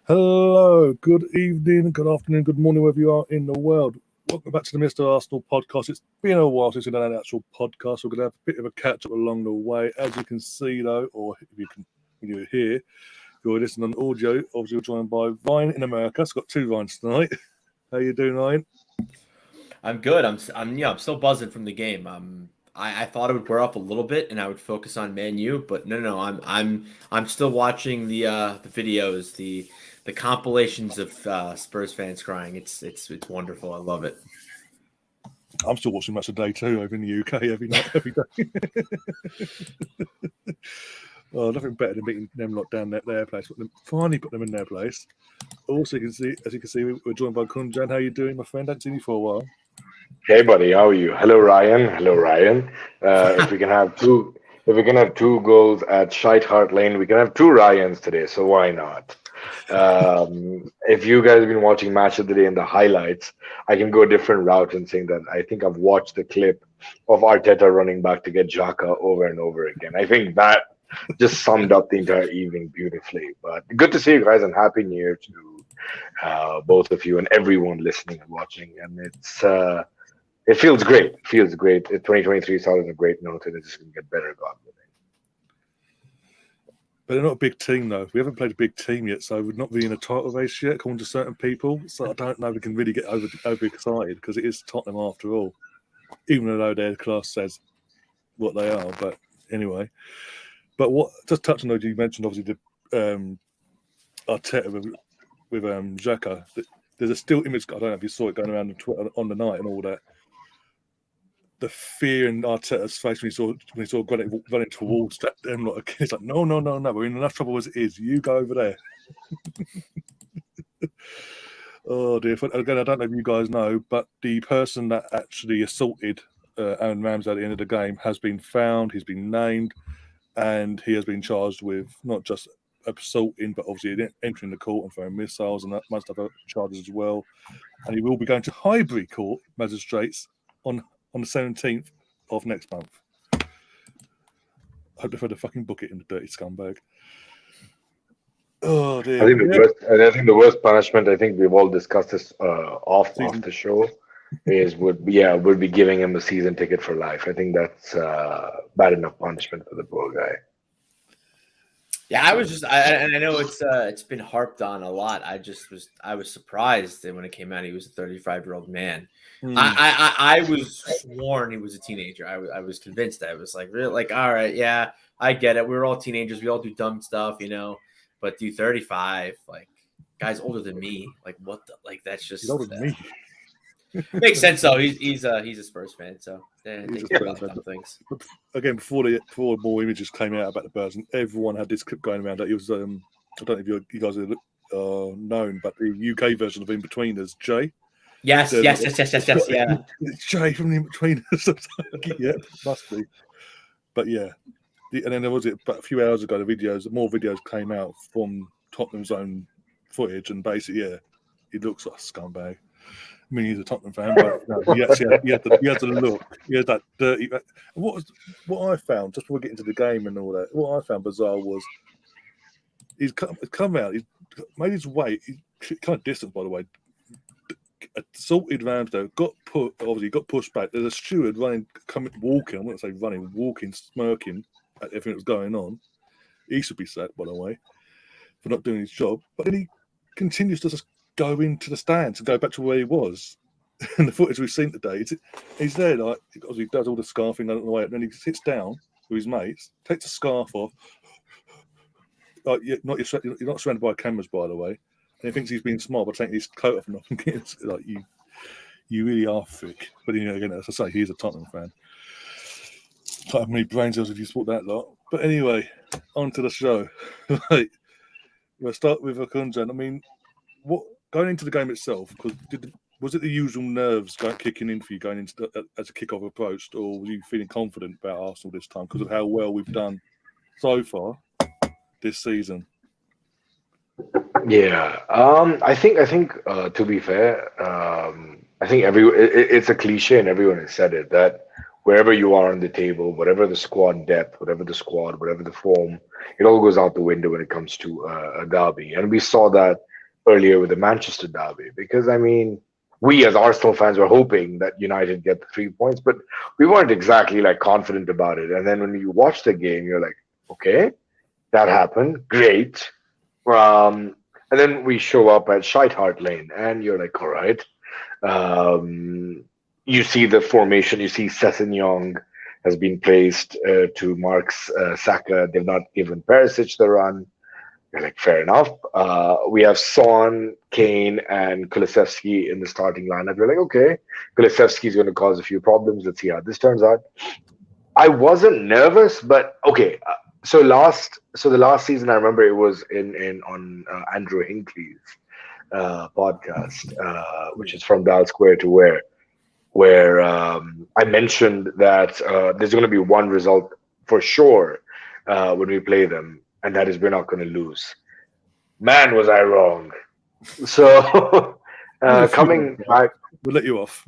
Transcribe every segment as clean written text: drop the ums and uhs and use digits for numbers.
Hello, good evening, good afternoon, good morning, wherever you are in the world. Welcome back to the Mr. Arsenal podcast. It's been a while since we've done an actual podcast. We're going to have a bit of a catch up along the way. As you can see, though, or if you can, when you're here, if you're listening on audio, obviously we're joined by Ryan in America. It's got two Ryans tonight. How you doing, Ryan? I'm good. I'm still buzzing from the game. I thought it would wear off a little bit and I would focus on Man U, but no. I'm still watching the videos, the compilations of Spurs fans crying. It's wonderful. I love it. I'm still watching match of day two over in the UK every night, every day. Well, nothing better than beating them lot down at their place. Finally put them in their place. Also, as you can see, we're joined by Kunjan. How you doing, my friend? I haven't seen you for a while. Hey buddy, how are you? Hello Ryan. Hello Ryan. If we can have two goals at Shite Hart Lane, we can have two Ryans today. So why not? If you guys have been watching Match of the Day and the highlights, I can go a different route and saying that I think I've watched the clip of Arteta running back to get Xhaka over and over again. I think that just summed up the entire evening beautifully. But good to see you guys and happy New Year to both of you and everyone listening and watching. And it feels great. It feels great. 2023 started on a great note, and it's just going to get better, God willing. But they're not a big team, though. We haven't played a big team yet, so we're not really in a title race yet, according to certain people. So I don't know if we can really get overexcited because it is Tottenham after all, even though their class says what they are. But anyway, just touching on what you mentioned, obviously the Arteta with Xhaka. There's a still image. I don't know if you saw it going around on the night and all that. The fear in Arteta's face when he saw Granit running towards them, like it's like no, we're in enough trouble as it is. You go over there. Oh dear! Again, I don't know if you guys know, but the person that actually assaulted Aaron Ramsey at the end of the game has been found. He's been named, and he has been charged with not just assaulting, but obviously entering the court and throwing missiles and that most other charges as well. And he will be going to Highbury Court magistrates on the 17th of next month. I hope they've had to fucking book it in the dirty scumbag. Oh dear. I think the worst punishment, I think we've all discussed this off the show, would be giving him a season ticket for life. I think that's bad enough punishment for the poor guy. Yeah, I know it's been harped on a lot. I was surprised that when it came out he was a 35-year-old man. I was sworn he was a teenager. I was convinced. I was like, really, like, all right, yeah, I get it. We're all teenagers. We all do dumb stuff, But do 35, like, guys older than me, like, what the, like, that's just He's older than me. Makes sense though. He's a Spurs fan, so he's dumb things. Again, before more images came out about the person, everyone had this clip going around. That it was I don't know if you guys are known, but the UK version of In Betweeners, Jay. Yes, yeah. It's Jay from the In Betweeners. Yeah, must be. But yeah, and then there was about a few hours ago. More videos came out from Tottenham's own footage, and basically, yeah, he looks like a scumbag. I mean, he's a Tottenham fan, but no, he had to look. He had that dirty. What I found just before we get into the game and all that, what I found bizarre was he's come out. He's made his way. He's kind of distant, by the way. Assaulted Ramsdale, got pushed back. There's a steward walking. I wouldn't say running, walking, smirking at everything that was going on. He should be sacked, by the way, for not doing his job. But then he continues to just go into the stands and go back to where he was. And the footage we've seen today, he's there, like, he does all the scarfing on the way up, and then he sits down with his mates, takes the scarf off. Like, you're not surrounded by cameras, by the way. And he thinks he's being smart by taking his coat off and off. Like, you really are thick. But again, as I say, he's a Tottenham fan. Can't have many brain cells if you support that lot. But anyway, on to the show. Right. We'll start with Kunjan. I mean, going into the game itself, because was it the usual nerves kicking in for you going into as a kickoff approached, or were you feeling confident about Arsenal this time because of how well we've done so far this season? Yeah, I think to be fair, I think it's a cliche and everyone has said it that wherever you are on the table, whatever the squad depth, whatever the form, it all goes out the window when it comes to a derby, and we saw that earlier with the Manchester derby, because I mean, we as Arsenal fans were hoping that United get the 3 points, but we weren't exactly like confident about it. And then when you watch the game, you're like, okay, that happened, great. Um, and then we show up at Shite Hart Lane, and you're like, all right. Um, you see the formation. You see Sessegnon has been placed to Mark's Saka. They've not given Perisic the run. You're like, fair enough. We have Son, Kane, and Kulusevski in the starting lineup. We're like, okay, Kulusevski is going to cause a few problems. Let's see how this turns out. I wasn't nervous, but okay. So the last season, I remember it was in on Andrew Hinckley's podcast, which is from Dial Square to where I mentioned that there's going to be one result for sure when we play them, and that is we're not going to lose. Man, was I wrong. So coming back, we'll let you off.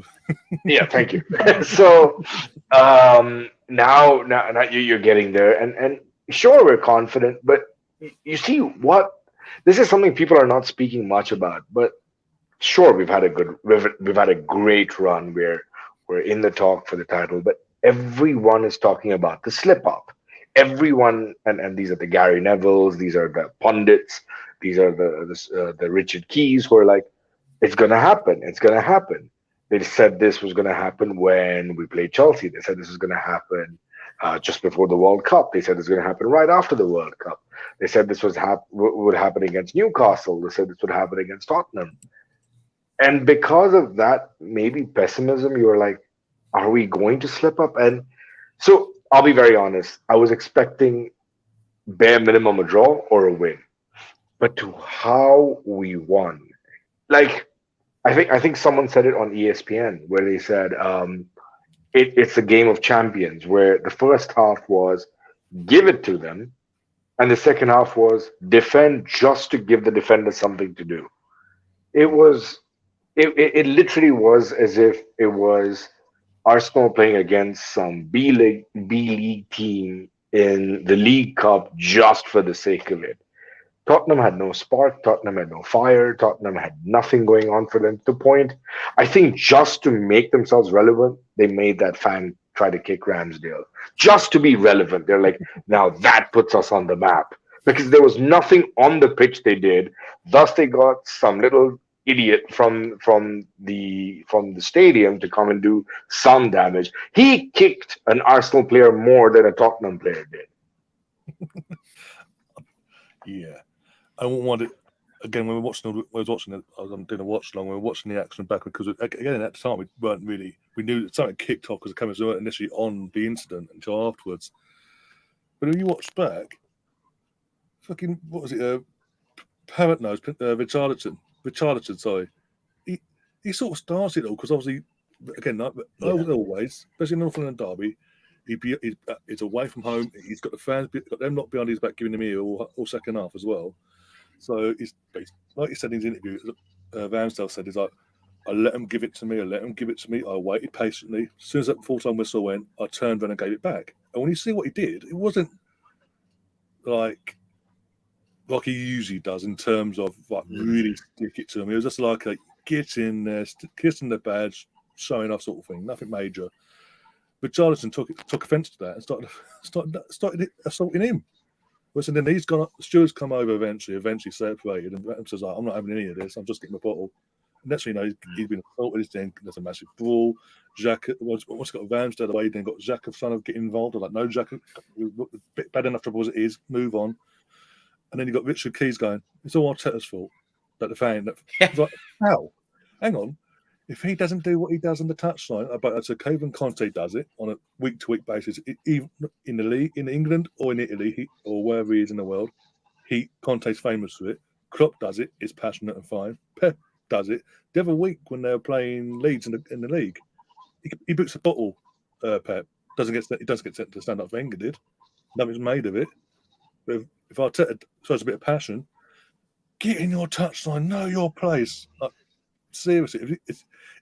yeah, thank you. So now you're getting there, and sure we're confident, but you see what this is something people are not speaking much about, but sure we've had a great run where we're in the talk for the title, but everyone is talking about the slip up. Everyone, and these are the Gary Nevilles, these are the pundits, these are the Richard Keys who are like, it's gonna happen, it's gonna happen. They said this was gonna happen when we played Chelsea. They said this was gonna happen just before the World Cup. They said it's going to happen right after the World Cup. They said this would happen against Newcastle. They said this would happen against Tottenham. And because of that, maybe pessimism, you were like, are we going to slip up? And so I'll be very honest. I was expecting bare minimum a draw or a win. But to how we won, like I think someone said it on ESPN where they said it's a game of champions where the first half was give it to them, and the second half was defend just to give the defender something to do. It literally was as if it was Arsenal playing against some B League team in the League Cup just for the sake of it. Tottenham had no spark. Tottenham had no fire. Tottenham had nothing going on for them. To the point, I think just to make themselves relevant, they made that fan try to kick Ramsdale. Just to be relevant. They're like, now that puts us on the map. Because there was nothing on the pitch they did. Thus, they got some little idiot from the stadium to come and do some damage. He kicked an Arsenal player more than a Tottenham player did. Yeah. I wouldn't want it again when we was watching it. I was doing a watch along. We were watching the action back because again at the time we knew that something kicked off because the cameras weren't initially on the incident until afterwards. But when you watch back, fucking what was it? Parrot nose, Richarlison. Sorry, he sort of starts it all because obviously again like always, especially in North London derby. He's away from home. He's got the fans, got them not behind his back, giving him ear all second half as well. So he's like he said in his interview, Ramsdale said, he's like, I let him give it to me. I waited patiently. As soon as that full-time whistle went, I turned around and gave it back. And when you see what he did, it wasn't like he usually does in terms of like really stick it to him. It was just like a get in there, kissing the badge, showing off sort of thing. Nothing major. But Charlton took offence to that and started assaulting him. And then he's gone. Stewart's come over eventually separated, and says, "I'm not having any of this. I'm just getting a bottle." And next thing you know, he's been assaulted. There's a massive brawl. Xhaka once got Ramsdale away, then got Xhaka trying to get involved. I'm like, no, Xhaka, bad enough trouble as it is. Move on. And then you got Richard Keys going, "It's all Arteta's fault." That the fan. Like, how? Hang on. If he doesn't do what he does on the touchline, but so Kevin Conte does it on a week-to-week basis, even in the league, in England or in Italy, or wherever he is in the world, Conte's famous for it. Klopp does it; it's passionate and fine. Pep does it. The other week when they were playing Leeds in the league, he boots a bottle. Pep doesn't get sent to stand up. Wenger did. Nothing's made of it. But if Arteta shows a bit of passion, get in your touchline, know your place. Seriously,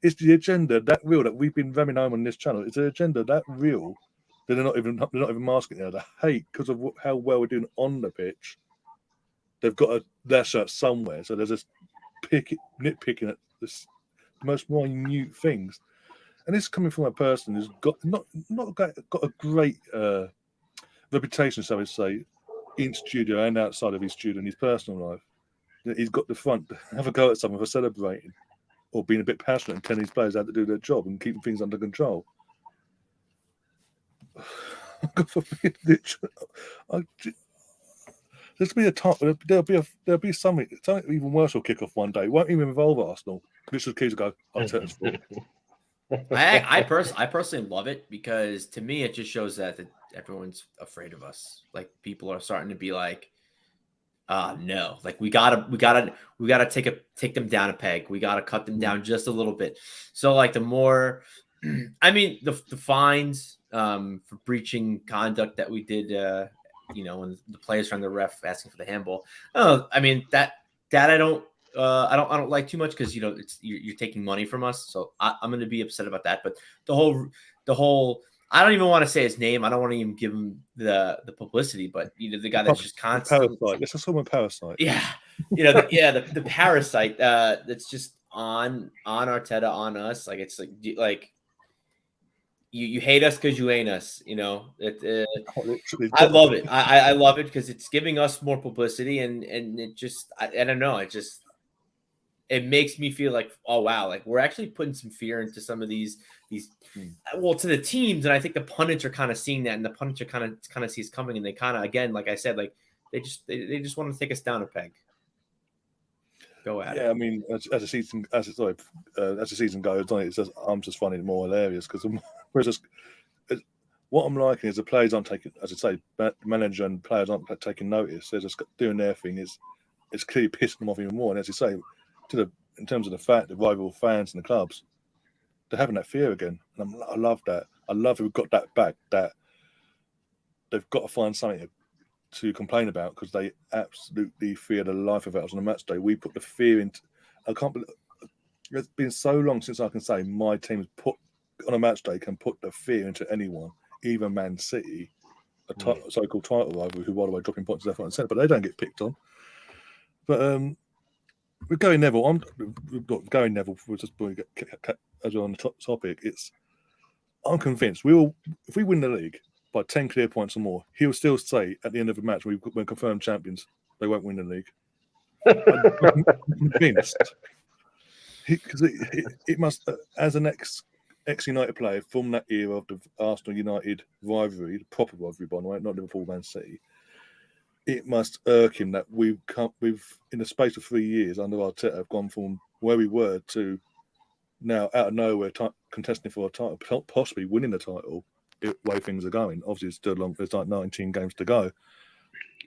it's the agenda that real that we've been ramming home on this channel. It's the agenda that real that they're not even masking it. The hate because of how well we're doing on the pitch. They've got their shirt somewhere, so there's nitpicking at the most minute things. And this is coming from a person who's got not got a great reputation, so I would say, in studio and outside of his studio in his personal life. He's got the front to have a go at someone for celebrating or being a bit passionate and telling his players how to do their job and keeping things under control. God forbid, there'll be a time. There'll be something even worse will kick off one day. It won't even involve Arsenal. Richard Keys will go, Arteta's fault. I personally love it because to me it just shows that everyone's afraid of us. Like people are starting to be like, no, like we gotta take them down a peg. We gotta cut them down just a little bit. So like the more, I mean the fines for breaching conduct that we did, when the players from the ref asking for the handball. Oh, I mean that I don't like too much because you're taking money from us, so I'm going to be upset about that. But the whole I don't even want to say his name. I don't want to even give him the publicity. But the guy that's just constant. Parasite. Let's just Parasite. Yeah, the parasite that's just on Arteta, on us. Like it's like you hate us because you ain't us. I love it. I love it because it's giving us more publicity and it just I don't know. It makes me feel like, oh wow, like we're actually putting some fear into some of these to the teams, and I think the pundits are kind of seeing that, and the pundits are kind of see us coming, and they kind of, again, like I said, like they just want to take us down a peg. Go at it. Yeah, I mean, as the season goes on, I'm just finding it more hilarious because what I'm liking is the players aren't taking, as I say, the manager and players aren't taking notice. They're just doing their thing. It's clearly pissing them off even more. And as you say, in terms of the rival fans and the clubs, they're having that fear again. And I love that. I love we've got that back. That they've got to find something to complain about because they absolutely fear the life of us on a match day. We put the fear into. I can't believe it's been so long since I can say my team's put on a match day can put the fear into anyone, even Man City, a so-called title rival, who by the way dropping points left, right, and centre, but they don't get picked on. But with Gary Neville, Gary Neville. We're just as we're on the topic. I'm convinced if we win the league by 10 clear points or more, he'll still say at the end of the match when confirmed champions, they won't win the league. I'm convinced. Because it must, as an ex-United player from that era of the Arsenal-United rivalry, the proper rivalry, by the way, not Liverpool-Man City, it must irk him that we've in the space of 3 years under Arteta, have gone from where we were to now out of nowhere contesting for a title, possibly winning the title. The way things are going, obviously it's still long. There's like 19 games to go,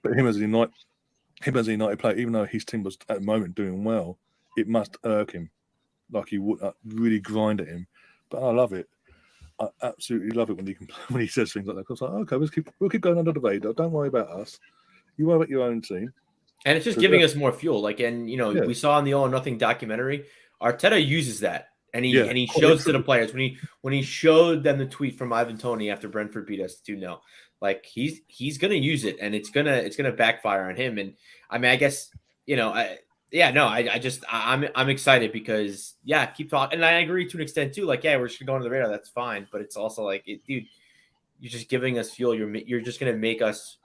but him as a United player, even though his team was at the moment doing well, it must irk him, like he would really grind at him. But I love it. I absolutely love it when he says things like that. I was like, okay, we'll keep going under the radar. Don't worry about us. You worry about your own team. And it's just giving us more fuel. Like, and we saw in the All or Nothing documentary, Arteta uses that. And he shows to the players when he showed them the tweet from Ivan Toney after Brentford beat us 2-0. Like he's gonna use it, and it's gonna backfire on him. And I mean, I guess I'm excited because keep talking, and I agree to an extent too. Like we're just gonna go under the radar, that's fine. But it's also like, dude, you're just giving us fuel. You're just gonna make us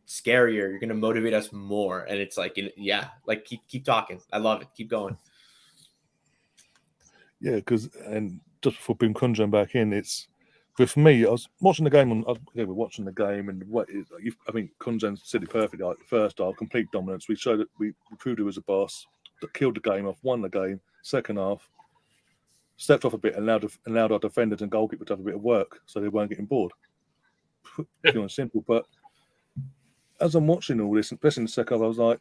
scarier. You're gonna motivate us more, and it's like like keep talking. I love it. Keep going. Yeah, and just before Boom Kunjan back in, it's with me. I was watching the game we're watching the game, and I think Kunjan said it perfectly. Like the first half, complete dominance. We showed that we proved he was a boss. That killed the game off, won the game. Second half, stepped off a bit and allowed our defenders and goalkeeper to have a bit of work, so they weren't getting bored. Pure and simple. But as I'm watching all this, especially in the second half, I was like,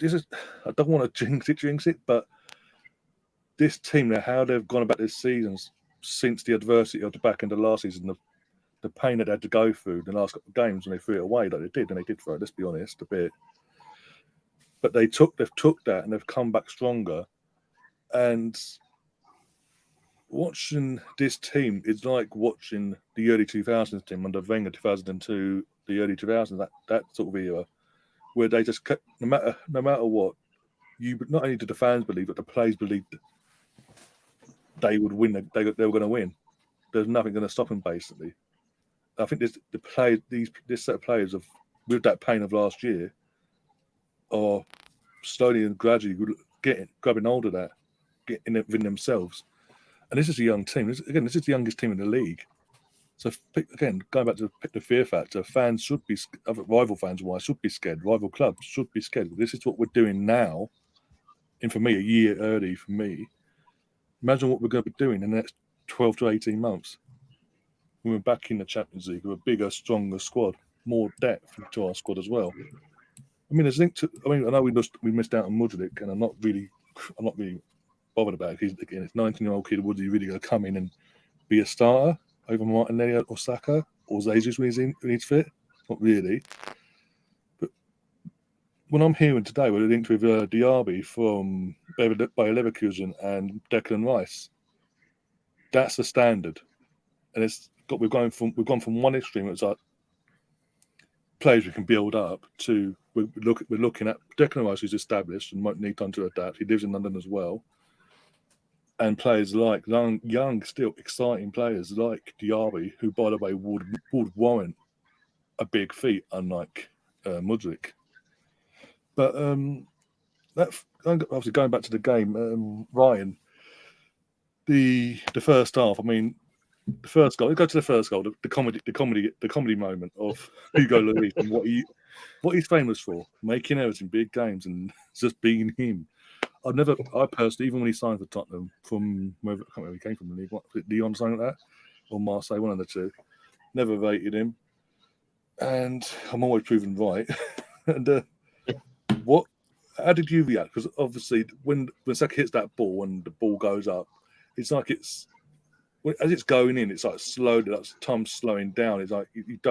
I don't want to jinx it, but this team, how they've gone about this season since the adversity of the back end of last season, the pain that they had to go through the last couple of games when they threw it away like they did, and they did throw it, let's be honest, a bit. But they've took that and they've come back stronger. And watching this team is like watching the early 2000s team under Wenger, 2002, the early 2000s, that sort of era, where they just kept, no matter what, not only did the fans believe, but the players believed they would win. They were going to win. There's nothing going to stop them. Basically, I think this set of players with that pain of last year are slowly and gradually grabbing hold of that, getting it within themselves. And this is a young team. This is the youngest team in the league. So again, going back to the fear factor, fans should be, rival fans should be scared. Rival clubs should be scared. This is what we're doing now. And for me, a year early for me. Imagine what we're going to be doing in the next 12 to 18 months. When we're back in the Champions League with a bigger, stronger squad, more depth to our squad as well. I mean, there's linked to. I mean, I know we missed out on Mudryk, and I'm not really bothered about it. Again, it's 19-year-old kid. Was he really going to come in and be a starter over Martinelli or Saka or Jesus when he's fit? Not really. But when I'm hearing today, we're linked with Diaby from Bayer Leverkusen and Declan Rice. That's the standard, and we've gone from one extreme. It's like players we can build up to. We're looking at Declan Rice, who's established and might need time to adapt. He lives in London as well. And players like young, still exciting players like Diaby, who, by the way, would warrant a big feat, unlike Mudryk. But obviously going back to the game, Ryan, the first half. I mean, the first goal. Let's go to the first goal. The comedy moment of Hugo Lloris and what he's famous for, making errors in big games and just being him. I personally, even when he signed for Tottenham from wherever, I can't remember where he came from the league, Lyon, something like that, or Marseille, one of the two, never rated him. And I'm always proven right. And how did you react? Because obviously when Saka hits that ball and the ball goes up, it's like as it's going in, it's like slowly, that's time's slowing down. It's like it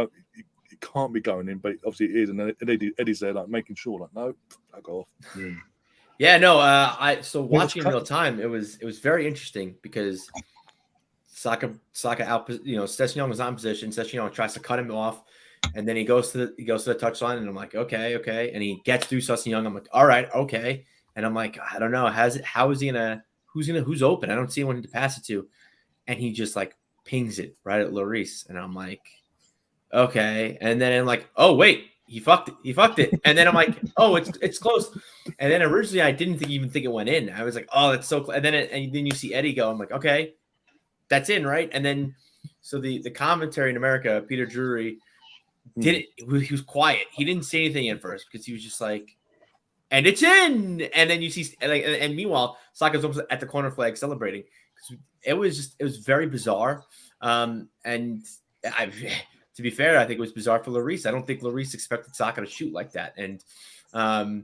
can't be going in, but obviously it is. And Eddie's there like making sure, like, no, back off. Yeah, no. So watching in real time, it was very interesting because Saka out. Sessegnon was not in position. Sessegnon tries to cut him off, and then he goes to the touchline, and I'm like, okay, and he gets through Sessegnon. I'm like, all right, okay, and I'm like, I don't know, who's open? I don't see anyone to pass it to, and he just like pings it right at Lloris, and I'm like, okay, and then I'm like, oh wait. He fucked it. And then I'm like, oh, it's close. And then originally I didn't even think it went in. I was like, oh, that's so close. And then you see Eddie go. I'm like, okay, that's in, right? And then so the commentary in America, Peter Drury, he was quiet. He didn't say anything at first because he was just like, and it's in. And then you see and meanwhile, Saka's almost at the corner flag celebrating. It was very bizarre. To be fair, I think it was bizarre for Lloris. I don't think Lloris expected Saka to shoot like that. And I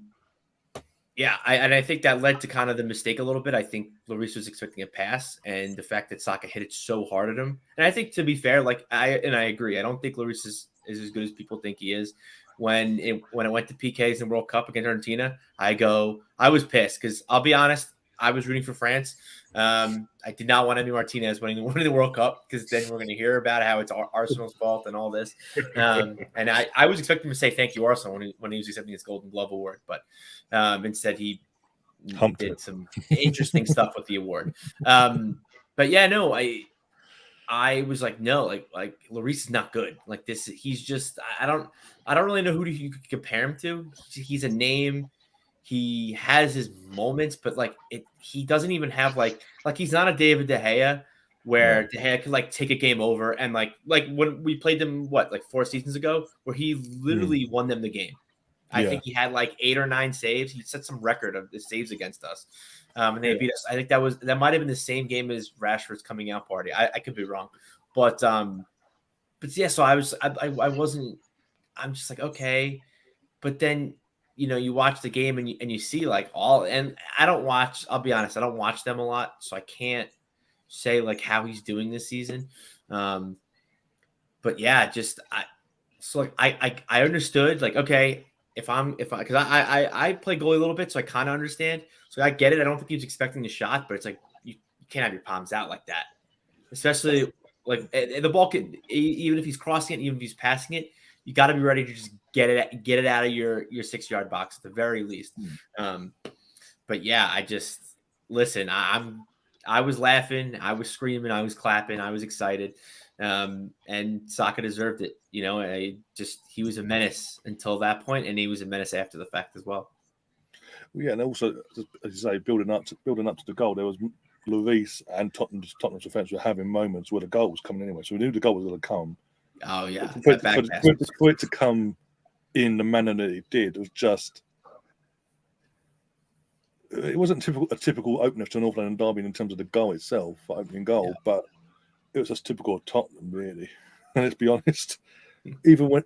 think that led to kind of the mistake a little bit. I think Lloris was expecting a pass, and the fact that Saka hit it so hard at him. And I think, to be fair, I agree. I don't think Lloris is as good as people think he is. When it went to PKs in World Cup against Argentina, I was pissed because I'll be honest, I was rooting for France. I did not want Emi Martinez winning the World Cup because then we're going to hear about how it's Arsenal's fault and all this. And I was expecting him to say thank you, Arsenal, when he was accepting his Golden Glove award, but instead he did some interesting stuff with the award. But yeah, no, I was like, no, like Lloris is not good. Like this, he's just I don't really know who you could compare him to. He's a name. He has his moments, but he doesn't even have like he's not a David De Gea where De Gea could take a game over and like when we played them 4 seasons ago where he literally won them the game. I think he had 8 or 9 saves. He set some record of the saves against us, and they beat us. I think that might have been the same game as Rashford's coming out party. I could be wrong, but yeah. So I wasn't. I'm just like, okay, but then. You watch the game and you see and I don't watch, I'll be honest, I don't watch them a lot. So I can't say how he's doing this season. But yeah, I understood okay, cause I play goalie a little bit, so I kind of understand. So I get it. I don't think he was expecting the shot, but it's you can't have your palms out like that, especially the ball can, even if he's crossing it, even if he's passing it, you got to be ready to just get it out of your 6-yard box at the very least. but yeah, I just listen. I was laughing, I was screaming, I was clapping, I was excited, and Saka deserved it. He was a menace until that point, and he was a menace after the fact as well. Yeah, and also, as you say, building up to the goal, there was Lloris and Tottenham's defence were having moments where the goal was coming anyway, so we knew the goal was going to come. Oh yeah, for it to come in the manner that it did, it was just. It wasn't a typical opener to North London derby in terms of the goal itself, opening goal, but it was just typical of Tottenham, really. And let's be honest, even when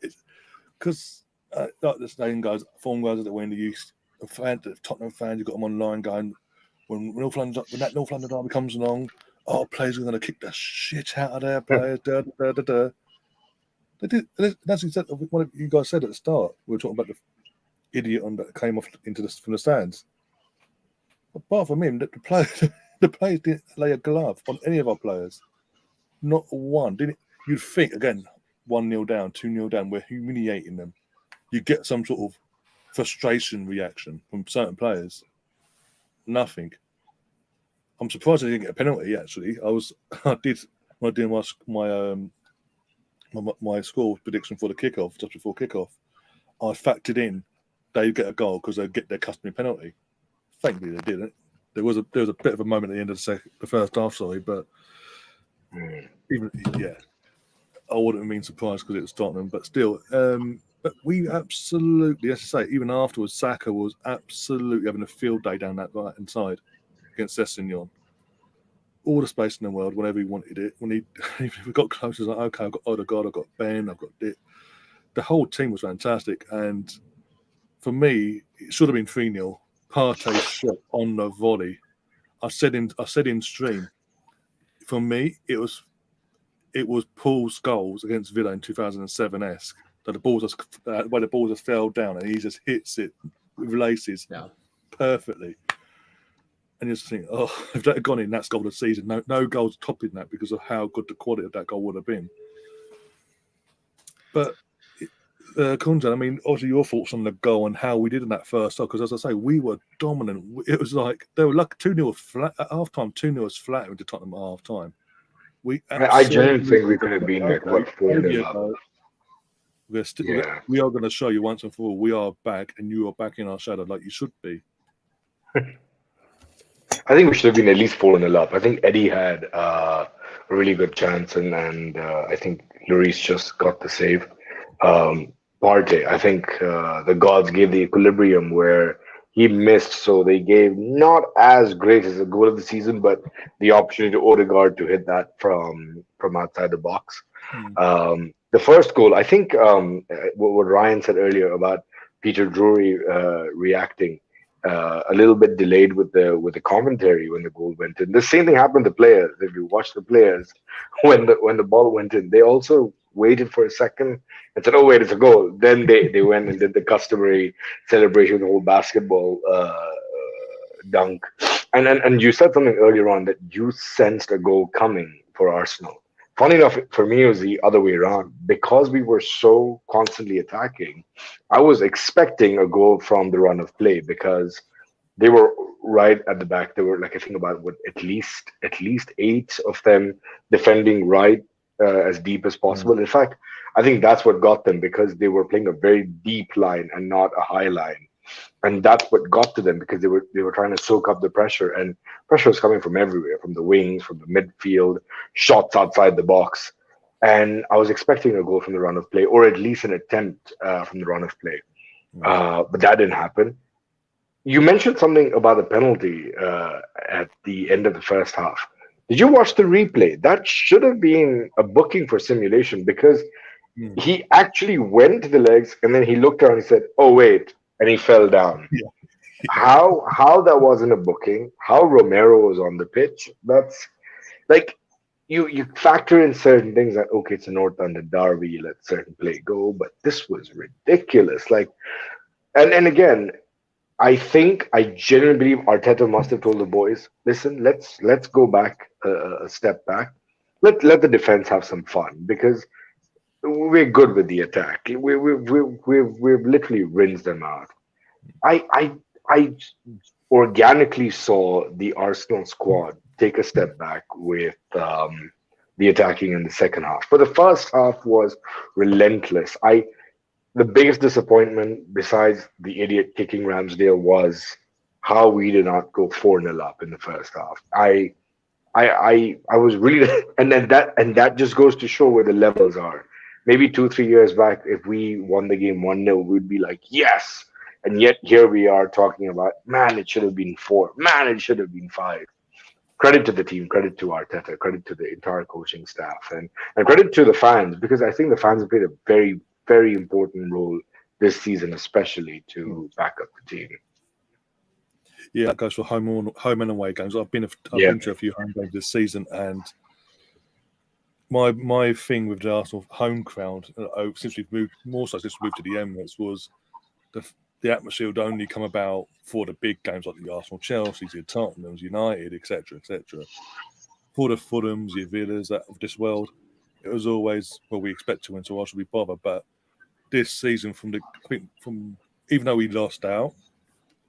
because like the saying goes, form guys that were in the youth, Tottenham fans, you got them online going when that North London derby comes along, players are going to kick the shit out of their players. They did. That's exactly what you guys said at the start. We were talking about the idiot that came off from the stands. Apart from him, the players didn't lay a glove on any of our players. Not one. Didn't you'd think again, 1-0 down, 2-0 down, we're humiliating them. You get some sort of frustration reaction from certain players. Nothing. I'm surprised I didn't get a penalty. Actually, I did when I did my score prediction for the kickoff just before kickoff. I factored in they'd get a goal because they'd get their customary penalty. Thankfully, they didn't. There was a bit of a moment at the end of the first half, but even I wouldn't have been surprised because it was Tottenham, but still. But we absolutely, as I say, even afterwards, Saka was absolutely having a field day down that right hand side against Sessegnon. All the space in the world, whenever he wanted it. When if we got close, he was like, okay, I've got Odegaard, I've got Ben, I've got it. The whole team was fantastic, and for me, it should have been 3-0. Partey's shot on the volley. I said in stream. For me, it was Paul Scholes against Villa in 2007-esque. That where the ball just fell down and he just hits it with laces perfectly. And you just think, if that had gone in, that's goal of the season. No goals topping that because of how good the quality of that goal would have been. But Kunjan, I mean, obviously your thoughts on the goal and how we did in that first half, because as I say, we were dominant. It was like they were like 2-0 flat at half time. 2-0 was flat into Tottenham at half time. I genuinely think we could have been like 4-0 up. We are going to show you once and for all we are back, and you are back in our shadow like you should be. I think we should have been at least 4-0 up. I think Eddie had a really good chance, and I think Lloris just got the save. Partey, I think the gods gave the equilibrium where he missed, so they gave not as great as a goal of the season, but the opportunity to Odegaard to hit that from outside the box. The first goal, I think, what Ryan said earlier about Peter Drury reacting a little bit delayed with the commentary when the goal went in. The same thing happened to players. If you watch the players, when the ball went in, they also waited for a second and said, "Oh wait, it's a goal." Then they went and did the customary celebration, the whole basketball dunk. And you said something earlier on that you sensed a goal coming for Arsenal. Funny enough, for me, it was the other way around. Because we were so constantly attacking, I was expecting a goal from the run of play because they were right at the back. There were, like, I think about at least 8 of them defending right as deep as possible. In fact, I think that's what got them because they were playing a very deep line and not a high line. And that's what got to them because they were trying to soak up the pressure, and pressure was coming from everywhere, from the wings, from the midfield, shots outside the box. And I was expecting a goal from the run of play, or at least an attempt from the run of play, but that didn't happen. You mentioned something about the penalty at the end of the first half. Did you watch the replay? That should have been a booking for simulation because he actually went to the legs and then he looked around and he said, "Oh wait." And he fell down. How that wasn't a booking, how Romero was on the pitch, that's like you factor in certain things that okay, it's a North London derby, you let certain play go, but this was ridiculous. Like and again, I genuinely believe Arteta must have told the boys, listen, let's go back a step back. Let the defense have some fun because we're good with the attack. We've literally rinsed them out. I organically saw the Arsenal squad take a step back with the attacking in the second half. But the first half was relentless. The biggest disappointment, besides the idiot kicking Ramsdale, was how we did not go 4-0 up in the first half. I was really, and that just goes to show where the levels are. Maybe 2 3 years back, if we won the game 1-0, we'd be like, yes. And yet here we are talking about, man, it should have been 4. Man, it should have been 5. Credit to the team, credit to Arteta, credit to the entire coaching staff, and credit to the fans, because I think the fans have played a very, very important role this season, especially to back up the team. Yeah, that goes for home and away games. I've been Yeah. to a few home games this season, and my thing with the Arsenal home crowd, since we've moved to the Emirates, was the atmosphere would only come about for the big games like the Arsenal, Chelsea, the Tottenham, United, etc., etc. For the Fulhams, the Villas of this world, it was always, well, we expect to win, so why should we bother? But this season, even though we lost out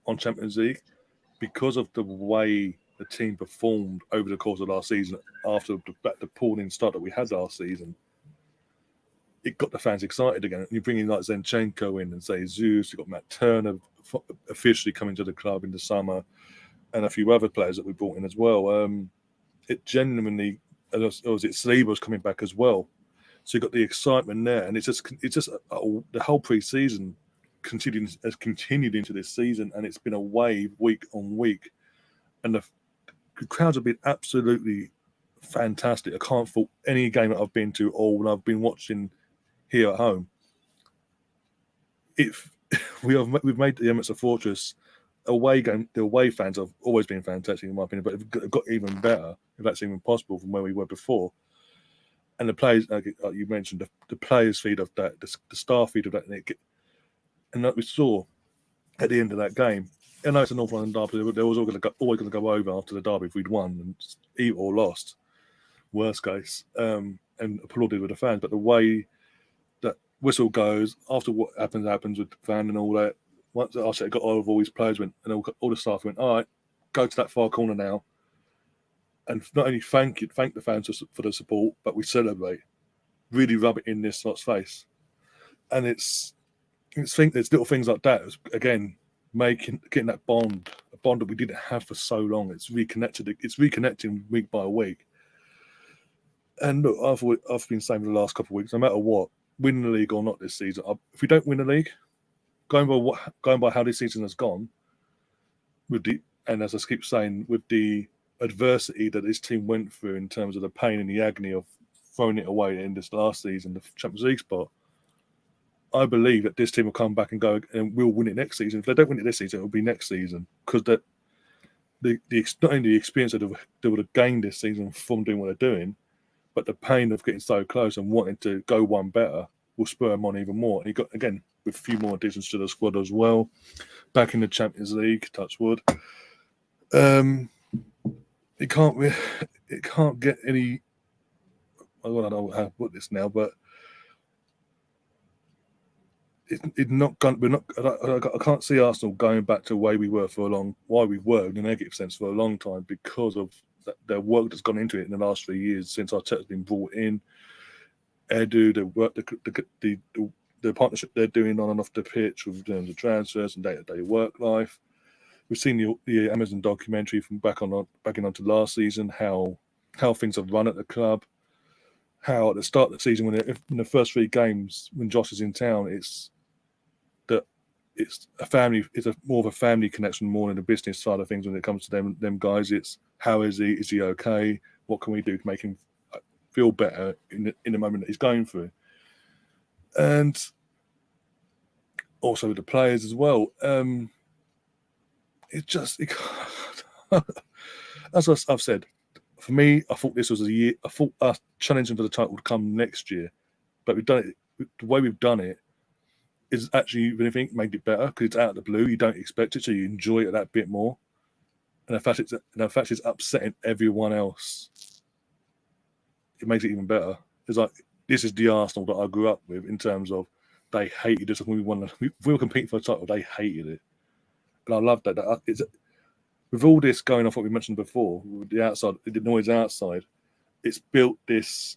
on Champions League, because of the way the team performed over the course of last season, after the appalling start that we had last season, it got the fans excited again. You bring in like Zinchenko in and say Zeus, you've got Matt Turner officially coming to the club in the summer, and a few other players that we brought in as well. It genuinely, or was it Saliba's coming back as well? So you got the excitement there, and it's just the whole pre-season has continued into this season, and it's been a wave week on week, and the crowds have been absolutely fantastic. I can't fault any game that I've been to or when I've been watching here at home. We've made the Emirates a fortress. Away game, the away fans have always been fantastic in my opinion, but they've got even better, if that's even possible, from where we were before. And the players, like you mentioned, the players feed off that, the staff feed off that, and that we saw at the end of that game. I know it's a North London derby, they was always going to go over after the derby if we'd won and eat or lost, worst case, and applauded with the fans. But the way that whistle goes, after what happens with the fan and all that, once Arteta got all of all his players went, and all the staff went, all right, go to that far corner now, and not only thank the fans for the support, but we celebrate, really rub it in this lot's face. And it's there's little things like that, again, getting that bond, a bond that we didn't have for so long. It's reconnecting week by week. And look, I've been saying for the last couple of weeks, no matter what, winning the league or not this season, if we don't win the league, going by how this season has gone, and as I keep saying, with the adversity that this team went through in terms of the pain and the agony of throwing it away in this last season, the Champions League spot, I believe that this team will come back and go and we'll win it next season. If they don't win it this season, it will be next season, because not only the experience that they would have gained this season from doing what they're doing, but the pain of getting so close and wanting to go one better will spur them on even more. And you got, again, with a few more additions to the squad as well, back in the Champions League, touch wood. It can't get any. I don't know how to put this now, but it's not going. We're not. I can't see Arsenal going back to the way we were why we were in a negative sense for a long time, because of the work that's gone into it in the last 3 years since Arteta's been brought in. Edu, the work, the partnership they're doing on and off the pitch with terms of transfers and day-to-day work life. We've seen the Amazon documentary from backing onto last season, how things have run at the club, how at the start of the season, in the first 3 games when Josh is in town, it's a family. It's more of a family connection more than the business side of things when it comes to them guys. It's how is he? Is he okay? What can we do to make him feel better in the moment that he's going through? And also with the players as well. As I've said, for me, I thought this was a year. I thought us challenging for the title would come next year, but we've done it. The way we've done it is actually, if anything, made it better, because it's out of the blue. You don't expect it, so you enjoy it that bit more. And the fact it's upsetting everyone else, it makes it even better. It's like, this is the Arsenal that I grew up with, in terms of they hated us when we won. If we were competing for a title, they hated it, and I love that. with all this going off, what we mentioned before, with the outside, the noise outside, it's built this.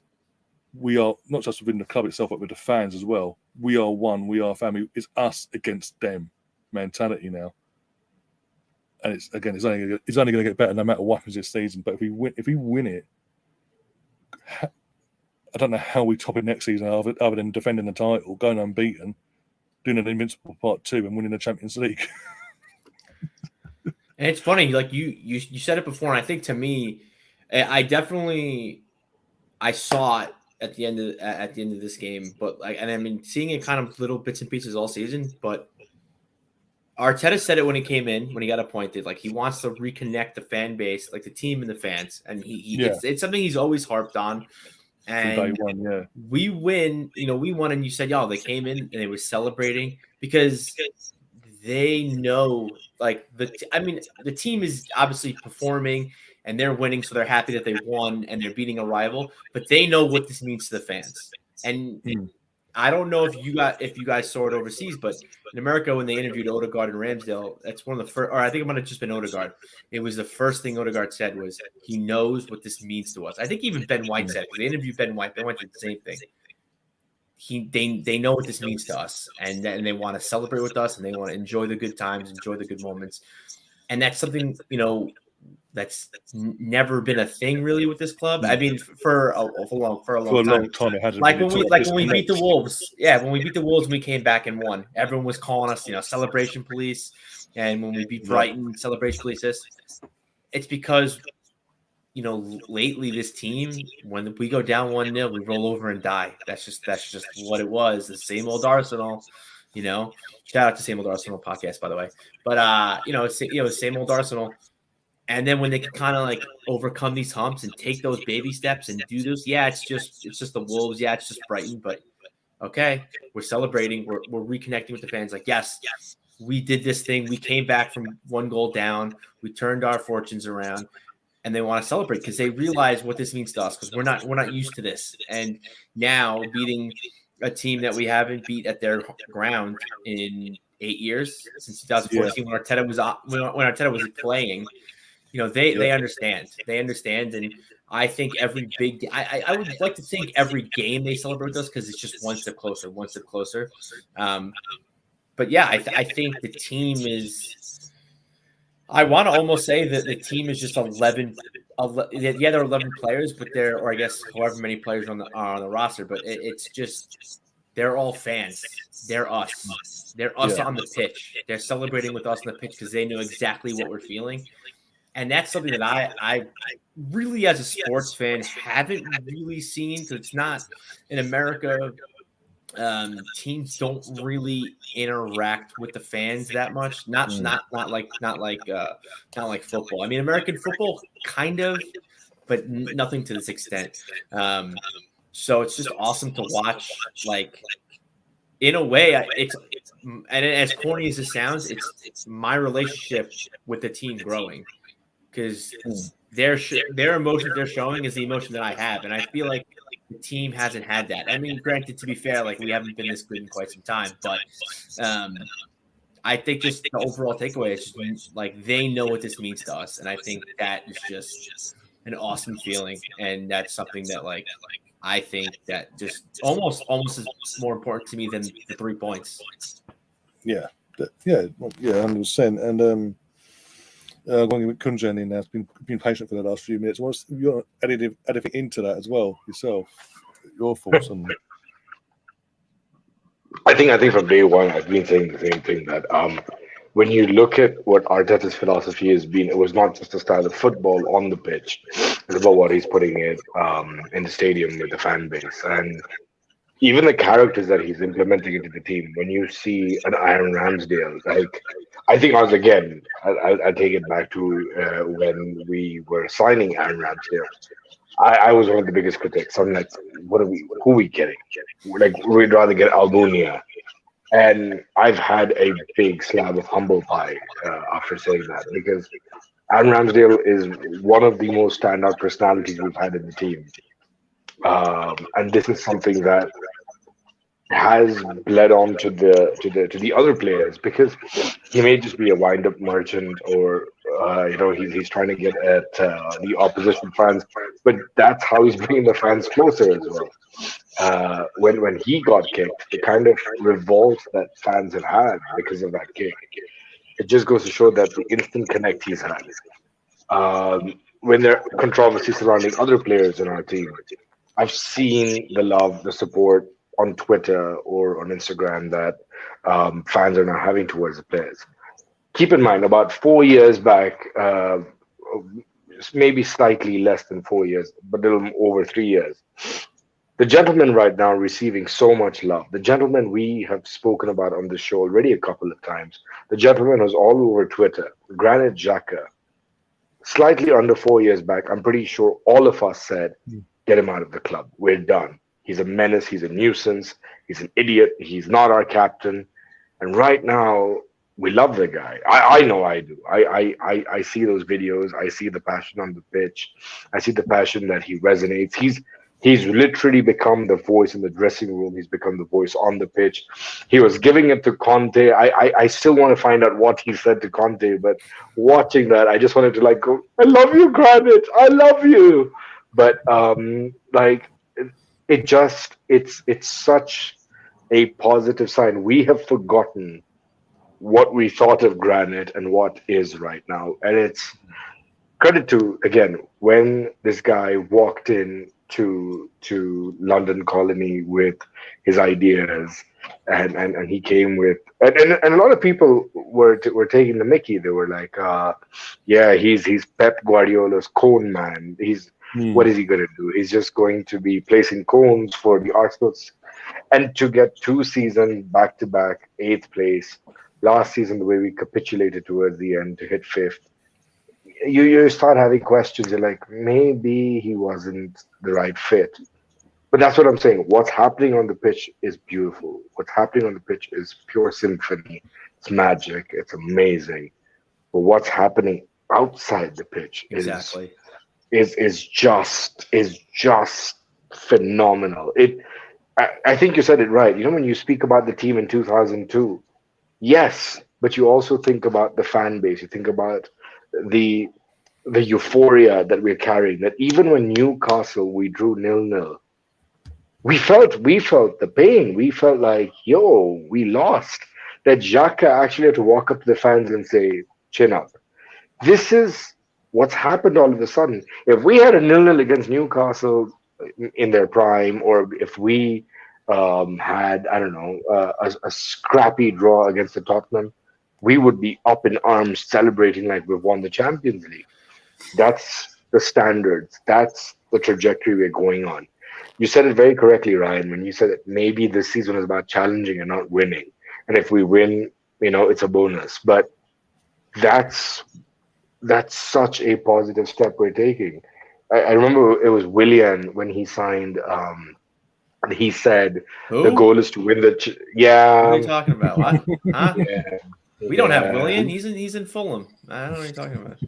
We are not just within the club itself, but with the fans as well. We are one. We are family. It's us against them mentality now. And it's only going to get better no matter what happens this season. But if we win it, I don't know how we top it next season other than defending the title, going unbeaten, doing an Invincible Part 2 and winning the Champions League. And it's funny, like you said it before, and I think to me, I definitely saw it at the end of this game, but and I've been seeing it kind of little bits and pieces all season. But Arteta said it when he came in, when he got appointed, like he wants to reconnect the fan base, like the team and the fans, and it's something he's always harped on. And from day one, yeah, we win, we won, and you said, they came in and they were celebrating because they know, like the team is obviously performing and they're winning, so they're happy that they won and they're beating a rival, but they know what this means to the fans. And I don't know if you guys saw it overseas, but in America, when they interviewed Odegaard and Ramsdale, that's one of the first, or I think it might have just been Odegaard. It was the first thing Odegaard said was he knows what this means to us. I think even Ben White said it, because they interviewed Ben White. Ben White did the same thing. They know what this means to us, and they want to celebrate with us, and they want to enjoy the good times, enjoy the good moments, and that's something that's never been a thing really with this club. I mean, for a long time, it hasn't. Like when we beat the Wolves, when we beat the Wolves, and we came back and won. Everyone was calling us, celebration police, and when we beat Brighton, celebration police. It's because lately this team, when we go down 1-0, we roll over and die. That's just what it was. The same old Arsenal, Shout out to Same Old Arsenal podcast, by the way. But same old Arsenal. And then when they can kind of like overcome these humps and take those baby steps and do this, it's just the Wolves. Yeah, it's just Brighton. But okay, we're celebrating. We're reconnecting with the fans. Like, yes, we did this thing. We came back from 1 goal down. We turned our fortunes around. And they want to celebrate because they realize what this means to us, because we're not used to this. And now beating a team that we haven't beat at their ground in 8 years, since 2014, when Arteta was playing, they understand. They understand, and I think every big I would like to think every game they celebrate with us, because it's just one step closer. But yeah, I think the team is. I want to almost say that the team is just 11. Yeah, there are 11 players, but or I guess however many players are on the roster. But it's just they're all fans. They're us. They're us on the pitch. They're celebrating with us on the pitch because they know exactly what we're feeling. And that's something that I really, as a sports fan, haven't really seen, because it's not in America. Teams don't really interact with the fans that much. Not like football. I mean, American football kind of, but nothing to this extent. So it's just awesome to watch. Like, in a way, it's and as corny as it sounds, it's my relationship with the team growing, because their emotion they're showing is the emotion that I have, and I feel like the team hasn't had that. I mean, granted, to be fair, like, we haven't been this good in quite some time, but I think just the overall takeaway is just, like, they know what this means to us, and I think that is just an awesome feeling, and that's something that, like, I think that just almost is more important to me than the 3 points. Yeah, 100%. And going with Kunjan in there, has been patient for the last few minutes. What's your anything into that as well yourself? Your thoughts on that? I think from day one I've been saying the same thing, that when you look at what Arteta's philosophy has been, it was not just a style of football on the pitch; it's about what he's putting in the stadium with the fan base, and even the characters that he's implementing into the team. When you see an Aaron Ramsdale, like, I think I take it back to when we were signing Aaron Ramsdale. I was one of the biggest critics. I'm like, who are we getting? Like, we'd rather get Almunia. And I've had a big slab of humble pie after saying that, because Aaron Ramsdale is one of the most standout personalities we've had in the team. And this is something that has bled on to the other players, because he may just be a wind-up merchant or he's trying to get at the opposition fans, but that's how he's bringing the fans closer as well. When he got kicked, the kind of revolt that fans have had because of that kick, it just goes to show that the instant connect he's had. When there are controversy surrounding other players in our team, I've seen the love, the support on Twitter or on Instagram that fans are now having towards the players. Keep in mind, about 4 years back, maybe slightly less than 4 years, but a little over 3 years, the gentleman right now receiving so much love, the gentleman we have spoken about on the show already a couple of times, the gentleman who's all over Twitter, Granit Xhaka, slightly under 4 years back, I'm pretty sure all of us said, get him out of the club. We're done. He's a menace. He's a nuisance. He's an idiot. He's not our captain. And right now, we love the guy. I know I do. I see those videos. I see the passion on the pitch. I see the passion that he resonates. He's literally become the voice in the dressing room. He's become the voice on the pitch. He was giving it to Conte. I still want to find out what he said to Conte, but watching that, I just wanted to like go, I love you, Granit. I love you. But it's such a positive sign. We have forgotten what we thought of Granite and what is right now. And it's credit to, again, when this guy walked in to London Colony with his ideas, and he came with, and a lot of people were taking the mickey. They were like, yeah, he's Pep Guardiola's cone man. What is he going to do? He's just going to be placing cones for the Arsenals, and to get 2 seasons back to back, eighth place. Last season, the way we capitulated towards the end to hit fifth, you start having questions. You're like, maybe he wasn't the right fit. But that's what I'm saying. What's happening on the pitch is beautiful. What's happening on the pitch is pure symphony. It's magic. It's amazing. But what's happening outside the pitch Exactly. is just phenomenal. I think you said it right. You know, when you speak about the team in 2002, yes, but you also think about the fan base. You think about the euphoria that we're carrying. That even when Newcastle we drew 0-0, we felt the pain. We felt like, yo, we lost. That Xhaka actually had to walk up to the fans and say, chin up. This is what's happened all of a sudden. If we had a 0-0 against Newcastle in their prime, or if we had, I don't know, a scrappy draw against the Tottenham, we would be up in arms celebrating like we've won the Champions League. That's the standards. That's the trajectory we're going on. You said it very correctly, Ryan, when you said that maybe this season is about challenging and not winning. And if we win, it's a bonus. But that's such a positive step we're taking. I remember it was Willian when he signed. He said Who? the goal is to win the. What are you talking about? What? Huh? Yeah. We don't have Willian. He's in Fulham. I don't know what you're talking about.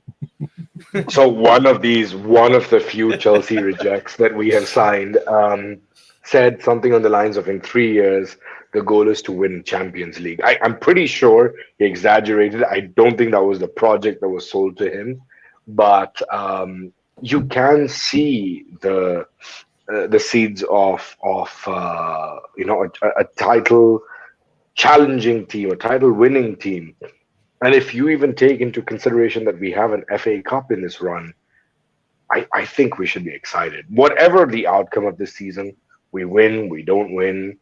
So one of the few Chelsea rejects that we have signed, said something on the lines of, in 3 years, the goal is to win Champions League. I'm pretty sure he exaggerated. I don't think that was the project that was sold to him, but you can see the seeds of a title challenging team, a title winning team. And if you even take into consideration that we have an FA Cup in this run, I think we should be excited. Whatever the outcome of this season, we win, we don't win,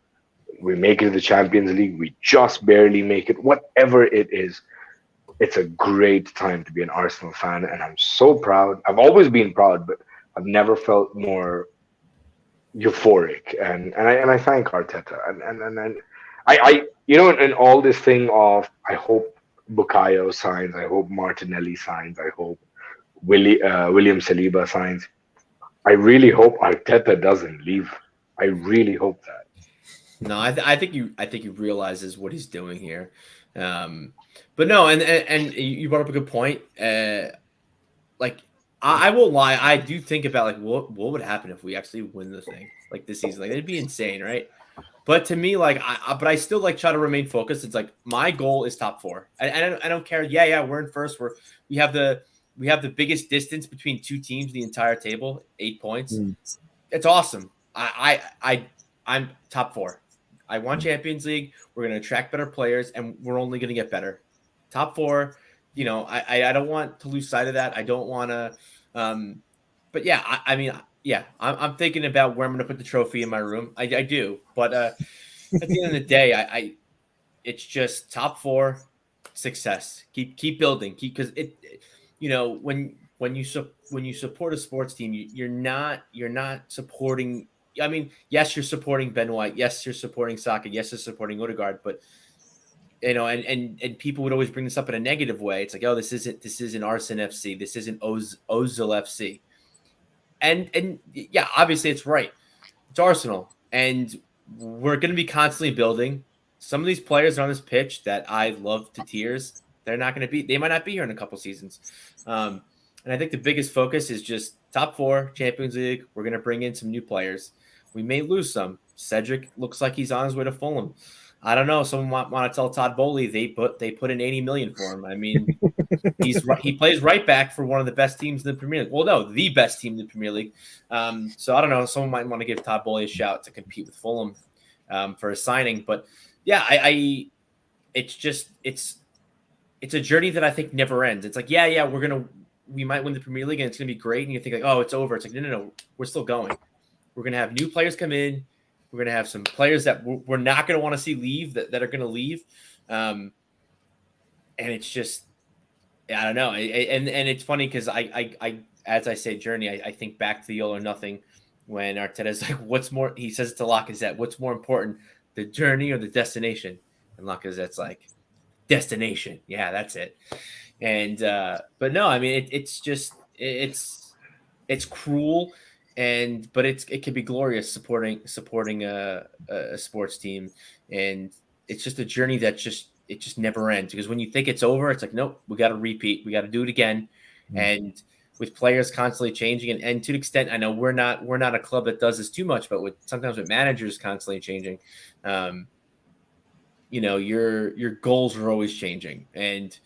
we make it to the Champions League, we just barely make it, whatever it is, it's a great time to be an Arsenal fan. And I'm so proud. I've always been proud, but I've never felt more euphoric. And I thank Arteta. And I in all this thing of, I hope Bukayo signs, I hope Martinelli signs, I hope William Saliba signs. I really hope Arteta doesn't leave. I really hope that. No, I think he realizes what he's doing here. But no, and you brought up a good point. Like I won't lie, I do think about like what would happen if we actually win the thing like this season. Like it'd be insane, right? But to me, like, but I still like try to remain focused. It's like my goal is top four. I don't care. Yeah, we're in first. We have the biggest distance between two teams the entire table, 8 points. It's awesome. I'm top four. I want Champions League. We're going to attract better players, and we're only going to get better. Top four. You know, I don't want to lose sight of that. I don't want to. But yeah, I mean, yeah, I'm thinking about where I'm going to put the trophy in my room. I do, but at the end of the day, I it's just top four success. Keep building. Because you know, when you support a sports team, you're not supporting. I mean, yes, you're supporting Ben White. Yes, you're supporting Saka. Yes, you're supporting Odegaard. But you know, and people would always bring this up in a negative way. It's like, oh, this isn't Arsenal FC. This isn't Ozil FC. And yeah, obviously it's right. It's Arsenal, and we're going to be constantly building. Some of these players on this pitch that I love to tears, they're not going to be. They might not be here in a couple seasons. And I think the biggest focus is just top four, Champions League. We're going to bring in some new players. We may lose some. Cedric looks like he's on his way to Fulham. I don't know. Someone want to tell Todd Bowley they put in 80 million for him. I mean, he plays right back for one of the best teams in the Premier League. Well, no, the best team in the Premier League. So I don't know. Someone might want to give Todd Bowley a shout to compete with Fulham for a signing. But yeah, it's just it's a journey that I think never ends. It's like yeah, we might win the Premier League and it's gonna be great. And you think like, oh, it's over. It's like no, we're still going. We're gonna have new players come in. We're going to have some players that we're not going to want to see leave that are going to leave. And it's just, I don't know. And it's funny because I as I say, journey, I think back to the All or Nothing when Arteta's like, what's more, he says to Lacazette, what's more important, the journey or the destination? And Lacazette's like, destination. Yeah, that's it. And, but no, I mean, it's just, it's cruel. But it can be glorious supporting a sports team, and it's just a journey that just never ends, because when you think it's over, it's like, nope, we got to repeat, we got to do it again. And with players constantly changing, and to an extent, I know we're not a club that does this too much, but sometimes with managers constantly changing, you know, your goals are always changing, and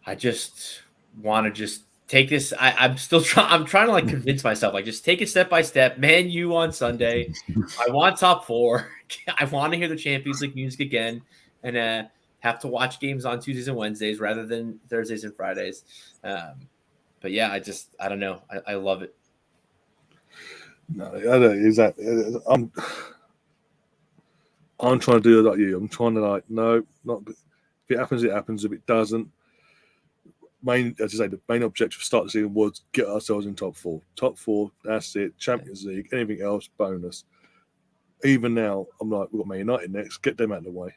I just want to just take this. I'm still trying. I'm trying to like convince myself, like, just take it step by step. Man, you on Sunday. I want top four. I want to hear the Champions League music again, and have to watch games on Tuesdays and Wednesdays rather than Thursdays and Fridays. But yeah, I don't know. I love it. No, I don't. Exactly. I'm trying to do it like you. I'm trying to like, no, not. If it happens, it happens. If it doesn't, as I say, the main objective for start the season was get ourselves in top four. Top four, that's it. Champions League, anything else, bonus. Even now, I'm like, we've got Man United next, get them out of the way.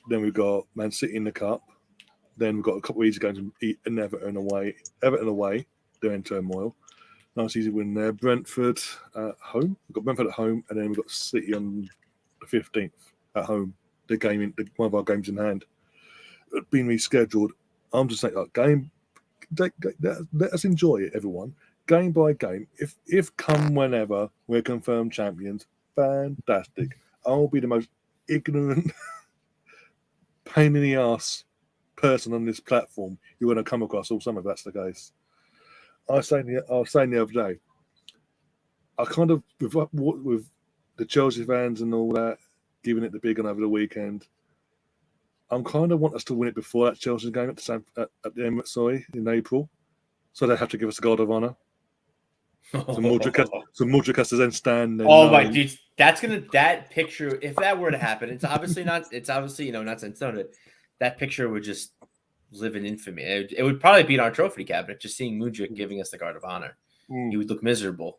Then we've got Man City in the cup. Then we've got a couple of easy games and Everton away. They're in turmoil. Nice easy win there. Brentford at home. We've got Brentford at home, and then we've got City on the 15th at home. One of our games in hand. Been rescheduled. I'm just saying, like, let us enjoy it, everyone. Game by game. If come whenever we're confirmed champions, fantastic. I'll be the most ignorant, pain in the ass person on this platform you're going to come across all summer if that's the case. I was saying the other day, I kind of, with the Chelsea fans and all that, giving it the big one over the weekend, I'm kind of want us to win it before that Chelsea game at the Emirates, in April. So they have to give us a guard of honour. So Mudryk has to then stand. Oh my dude, that picture. If that were to happen, it's obviously not since done it. That picture would just live in infamy. It would probably be in our trophy cabinet. Just seeing Mudryk giving us the guard of honor, he would look miserable.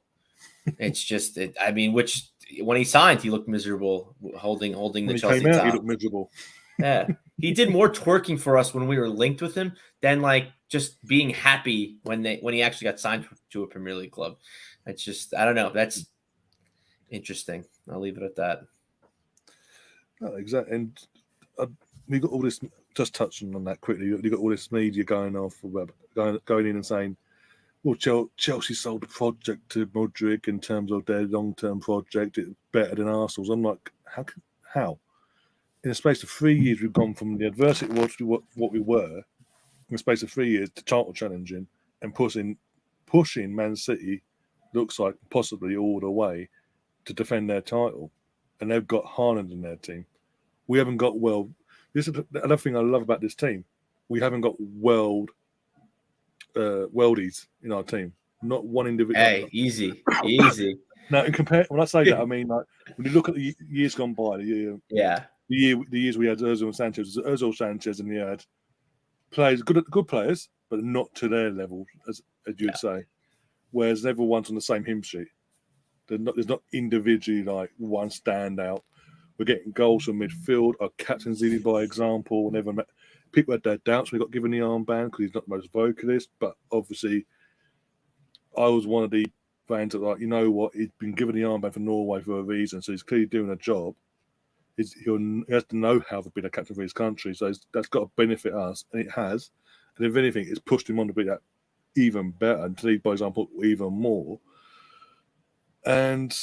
It's just, I mean, which when he signed, he looked miserable holding the Chelsea top. He looked miserable. Yeah, he did more twerking for us when we were linked with him than like just being happy when he actually got signed to a Premier League club. It's just, I don't know. That's interesting. I'll leave it at that. Oh, exactly. And we got all this. Just touching on that quickly, you got all this media going off, going in and saying well, Chelsea sold the project to Mudryk in terms of their long-term project. It's better than Arsenal's. I'm like, how? In the space of 3 years, we've gone from the adversity what we were in the space of 3 years to title challenging and pushing Man City, looks like possibly all the way to defend their title, and they've got Haaland in their team. We haven't got This is another thing I love about this team. We haven't got worldies in our team. Not one individual. Hey, easy. Now, when I say that, I mean like when you look at the years gone by, the years we had Ozil Sanchez, and we had players, good players, but not to their level, as you'd say. Whereas everyone's on the same hymn sheet. There's not individually like one standout. We're getting goals from midfield. Our captain's leading by example. People had their doubts. We got given the armband because he's not the most vocalist. But obviously, I was one of the fans that like, you know what? He's been given the armband for Norway for a reason, so he's clearly doing a job. He has to know how to be the captain for his country, so that's got to benefit us, and it has. And if anything, it's pushed him on to be that even better, and to lead by example even more. And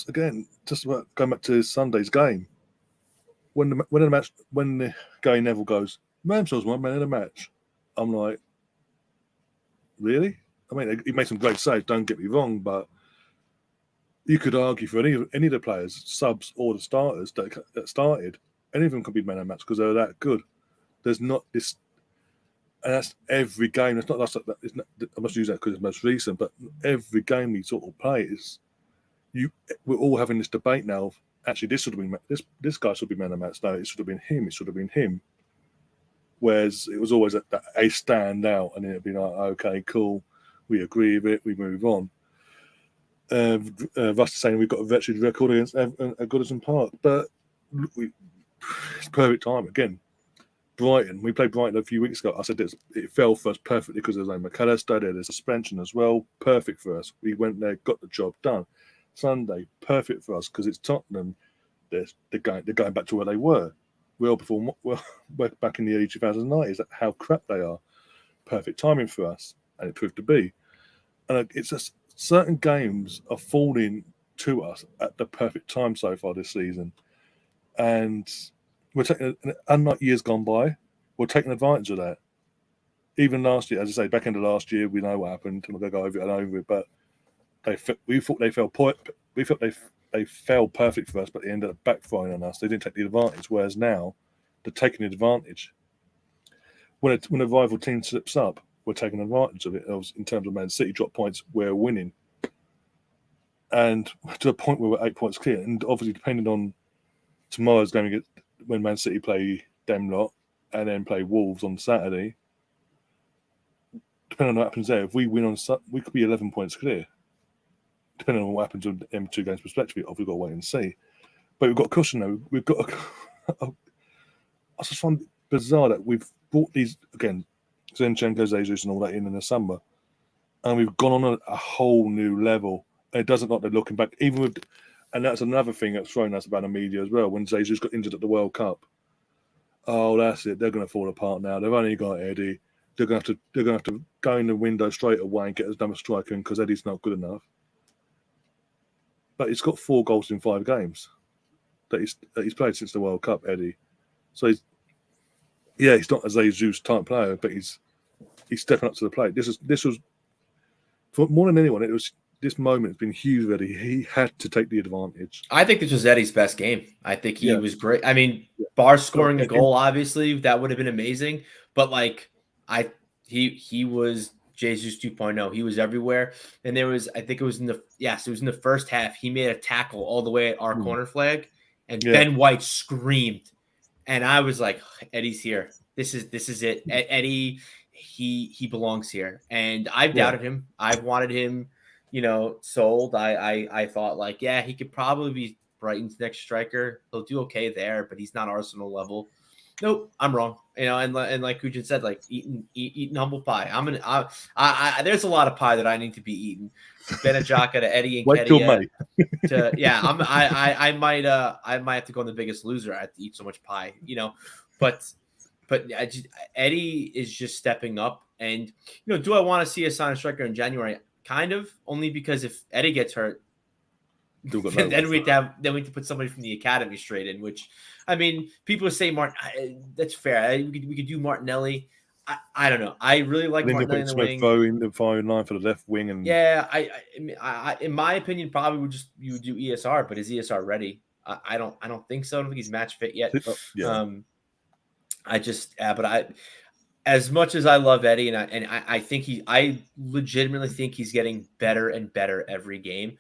again, just about going back to Sunday's game, when Gary Neville goes, Ramsdale's one man of the match, I'm like, really? I mean, he made some great saves. Don't get me wrong, but you could argue for any of the players, subs or the starters that started, any of them could be man of the match because they're that good. There's not this. And that's every game. It's not that. I must use that because it's most recent. But every game we sort of play we're all having this debate now. Of, actually, this should have been this guy should be man of the match. No, it should have been him. It should have been him. Whereas it was always a standout, and then it'd be like, okay, cool, we agree with it, we move on. Russ is saying we've got a veteran record against Goodison Park, but it's perfect time again. Brighton. We played Brighton a few weeks ago. I said it fell for us perfectly because there's no McAllister, there's suspension as well. Perfect for us. We went there, got the job done. Sunday, perfect for us because it's Tottenham. They're going back to where they were. Well back in the early 2009. Is that how crap they are? Perfect timing for us, and it proved to be. And it's just certain games are falling to us at the perfect time so far this season, and we're taking, unlike years gone by, we're taking advantage of that. Even last year, as I say, back end of last year, we know what happened. I'm not going to go over it and over it, but we thought they fell. We thought they fell perfect for us, but they ended up backfiring on us. They didn't take the advantage. Whereas now, they're taking the advantage. When a rival team slips up, we're taking advantage of it. In terms of Man City drop points, we're winning, and to the point where we're 8 points clear. And obviously, depending on tomorrow's game when Man City play them lot and then play Wolves on Saturday, depending on what happens there, if we win we could be 11 points clear. Depending on what happens with them two games prospectively, we've got to wait and see. But we've got a cushion though. We've got I just find it bizarre that we've brought these, again, Zinchenko, Jesus and all that in the summer, and we've gone on a whole new level. And it doesn't look like they're looking back, even with. And that's another thing that's thrown us about the media as well. When Jesus got injured at the World Cup, oh, that's it. They're going to fall apart now. They've only got Eddie. They're going to have to go in the window straight away and get another striker in because Eddie's not good enough. But he's got 4 goals in 5 games that he's played since the World Cup, Eddie. So he's not a Jesus type player, but he's stepping up to the plate. This was for more than anyone. It was. This moment has been huge, Eddie. He had to take the advantage. I think this was Eddie's best game. I think he was great. I mean, bar scoring a goal, obviously, that would have been amazing. But he was Jesus 2.0. He was everywhere. And there was, I think it was in the first half. He made a tackle all the way at our corner flag, and Ben White screamed, and I was like, Eddie's here. This is it. Eddie, he belongs here. And I've doubted him. I've wanted him, sold. I thought he could probably be Brighton's next striker. He'll do okay there, but he's not Arsenal level. Nope, I'm wrong. And like Kujan said, eating humble pie. There's a lot of pie that I need to be eating. Benajaka to Eddie and Kedia. I might have to go on The Biggest Loser. I have to eat so much pie, but Eddie is just stepping up And do I want to see a sign a striker in January? Kind of, only because if Eddie gets hurt, then we have to put somebody from the academy straight in. Which, I mean, people say Martin. That's fair. We could do Martinelli. I don't know. I really like Martinelli in the wing. In the firing line for the left wing, and yeah, I in my opinion, probably you would do ESR, but is ESR ready? I don't think so. I don't think he's match fit yet. As much as I love Eddie, and I think I legitimately think he's getting better and better every game.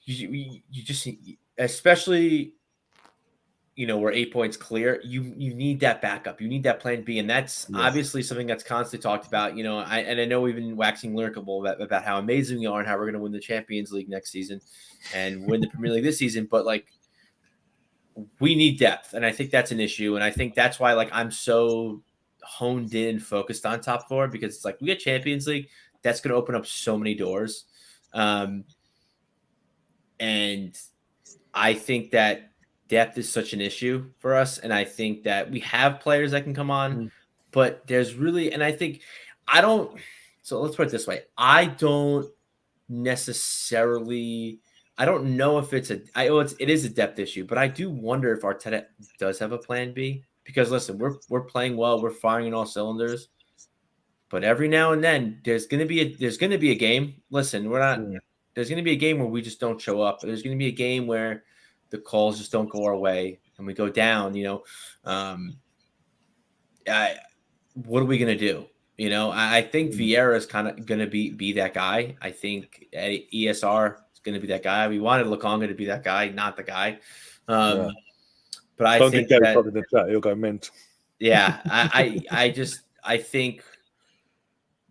You just, especially, we're 8 points clear. You need that backup. You need that plan B, and that's obviously something that's constantly talked about. I know we've been waxing lyrical about how amazing we are and how we're going to win the Champions League next season and win the Premier League this season, but we need depth, and I think that's an issue, and I think that's why I'm so honed in, focused on top four, because it's we get Champions League, that's going to open up so many doors, and I think that depth is such an issue for us, and I think that we have players that can come on, but there's really, and I think so let's put it this way, I don't know if it is a depth issue, but I do wonder if Arteta does have a plan B. Because listen, we're playing well, we're firing in all cylinders, but every now and then there's gonna be a game. Listen, we're not. There's gonna be a game where we just don't show up. There's gonna be a game where the calls just don't go our way and we go down. What are we gonna do? I think Vieira is kind of gonna be that guy. I think ESR is gonna be that guy. We wanted Lukonga to be that guy, not the guy. But I think that in the chat, he'll go mint. Yeah, I think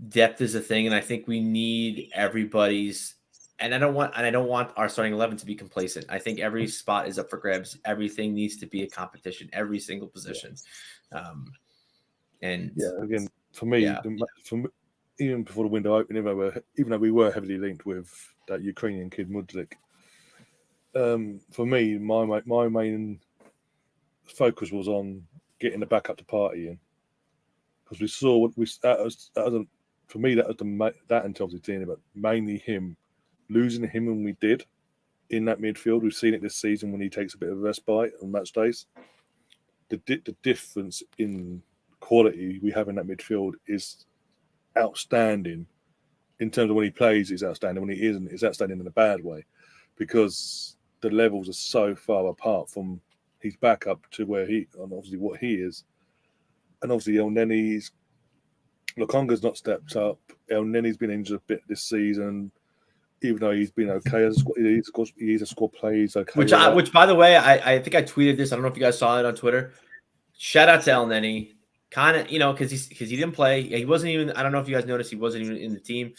depth is a thing, and I think we need everybody's. And I don't want our starting 11 to be complacent. I think every spot is up for grabs. Everything needs to be a competition, every single position. And again, for me, even before the window opened, even though we were heavily linked with that Ukrainian kid Mudzik, for me, my main focus was on getting the backup to party in, because we saw what for me that was that and Chelsea team, but mainly him losing him when we did in that midfield. We've seen it this season when he takes a bit of a respite on match days. The difference in quality we have in that midfield is outstanding. In terms of when he plays, it's outstanding. When he isn't, it's outstanding in a bad way, because the levels are so far apart from his backup to where and obviously what he is. And obviously Lukonga's not stepped up. El Nenny's been injured a bit this season, even though he's been okay. He's a squad player. He's okay. Which, by the way, I think I tweeted this. I don't know if you guys saw it on Twitter. Shout out to El Nenny. Kind of, because he didn't play. He wasn't even. I don't know if you guys noticed, he wasn't even in the team.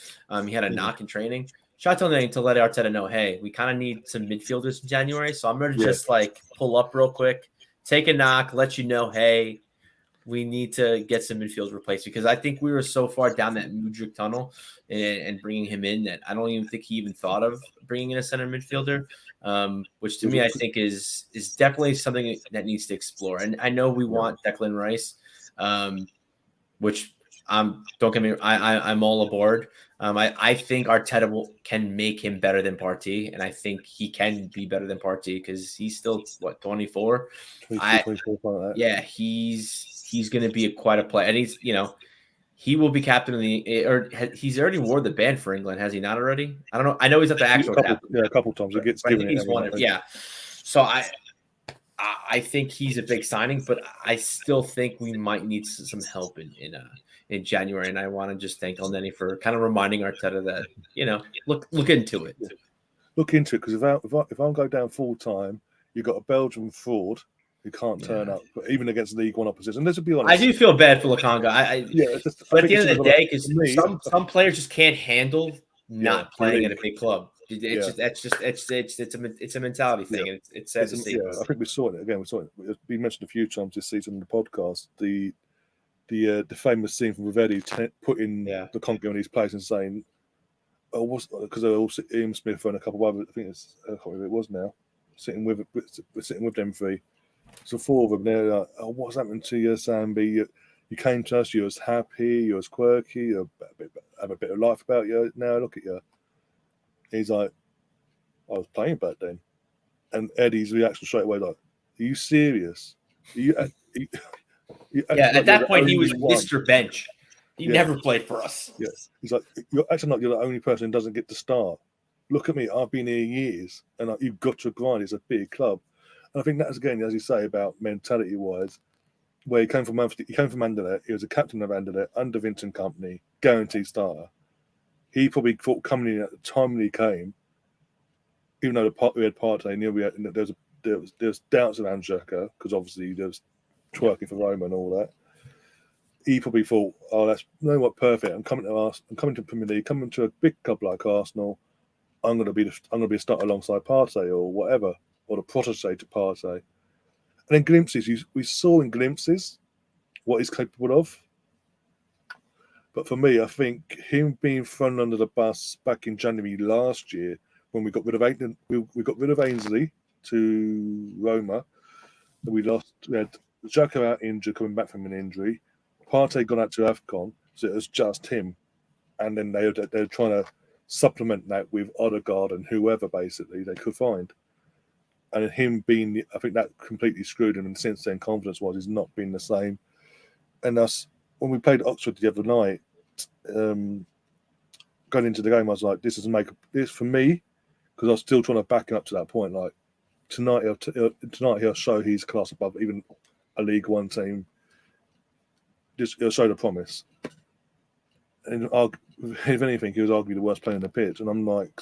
He had a knock in training. Shout out to El Nenny to let Arteta know, hey, we kind of need some midfielders in January. So I'm going to just pull up real quick, take a knock, let you know, hey, we need to get some midfield replaced, because I think we were so far down that Mudryk tunnel and bringing him in that I don't even think he even thought of bringing in a center midfielder, which to me I think is definitely something that needs to explore. And I know we want Declan Rice, which don't get me. I'm all aboard. I think Arteta can make him better than Partey, and I think he can be better than Partey because he's still 24. 24 yeah, he's going to be quite a player, and he will be captain of he's already wore the band for England, has he not already? I don't know. I know he's at the actual captain. Yeah, a couple times. It gets given. He's won it. Yeah. So I think he's a big signing, but I still think we might need some help in January. And I want to just thank El Nenny for kind of reminding Arteta that, look into it. Look into it, because if I go down full time, you've got a Belgian fraud who can't turn up, but even against League One opposition. And let's be honest, I do feel bad for Lukonga. But at the end of the day, because some players just can't handle not playing at a big club. It's a mentality thing, and it's sad to see. I think we saw it again. It's been mentioned a few times this season in the podcast. The famous scene from Rivetti putting the Conte on his place and saying, "Oh, because also Ian Smith and a couple of others. I think I can't remember who it was now. Sitting with them three. So four of them. They're like, "Oh, what's happened to you, Sambi? You came to us, you was happy, you was quirky, you have a bit of life about you. Now look at you. He's like, I was playing back then. And Eddie's reaction straight away, like, are you serious? Are you Yeah, like at that point, he was one. Mr. Bench. He never played for us. Yeah. He's like, you're acting like you're the only person who doesn't get to start. Look at me, I've been here years, and you've got to grind. It's a big club. And I think that's, again, as you say, about mentality-wise, where he came from Anderlecht. He was a captain of Anderlecht, under Vincent Company, guaranteed starter. He probably thought coming in at the time when he came, even though we had Partey, there was doubts around Xhaka, because obviously there was twerking for Roma and all that. He probably thought, "Oh, that's perfect. I'm coming to Premier League, coming to a big club like Arsenal. I'm going to be a starter alongside Partey or whatever, or the protege to Partey." And then glimpses, we saw in glimpses what he's capable of. But for me, I think him being thrown under the bus back in January last year, when we got rid of Ainsley to Roma, and we had Xhaka out injured, coming back from an injury. Partey gone out to AFCON, so it was just him. And then they were trying to supplement that with Odegaard and whoever, basically, they could find. And him being, I think that completely screwed him. And since then, confidence-wise, he's not been the same. And when we played Oxford the other night, going into the game, I was like, this for me, because I was still trying to back him up to that point. Like, tonight he'll show his class above even a League One team. He'll show the promise. And if anything, he was arguably the worst player on the pitch. And I'm like,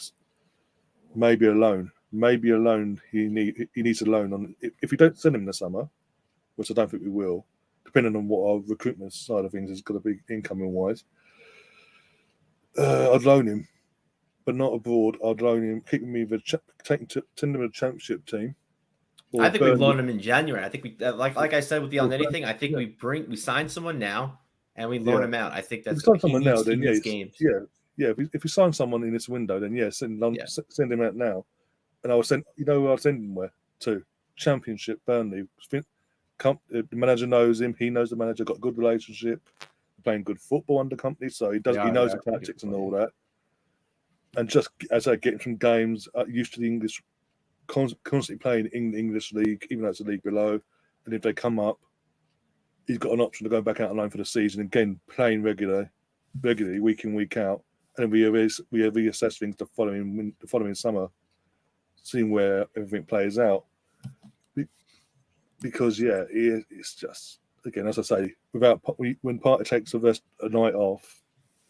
maybe a loan. He needs a loan. On if we don't send him in the summer, which I don't think we will, depending on what our recruitment side of things is going to be incoming wise, I'd loan him, but not abroad. I'd loan him, keep him either send him to the championship team. I think we loan him in January. I think we like I said with the Alnetti thing. I think we sign someone now and we loan him out. I think that's if we sign someone now. Then games. If we sign someone in this window, then send him out now. And I will send. You know who I'll send him to? Championship, Burnley. The manager knows him. He knows the manager. Got a good relationship. Playing good football under Company, so he knows the tactics and all that. And just as I get from games, used to the English, constantly playing in the English league, even though it's a league below. And if they come up, he's got an option to go back out on loan for the season. Again, playing regularly, week in, week out. And we reassess things the following summer, seeing where everything plays out. Because it's just, again, as I say, when Partey takes a night off,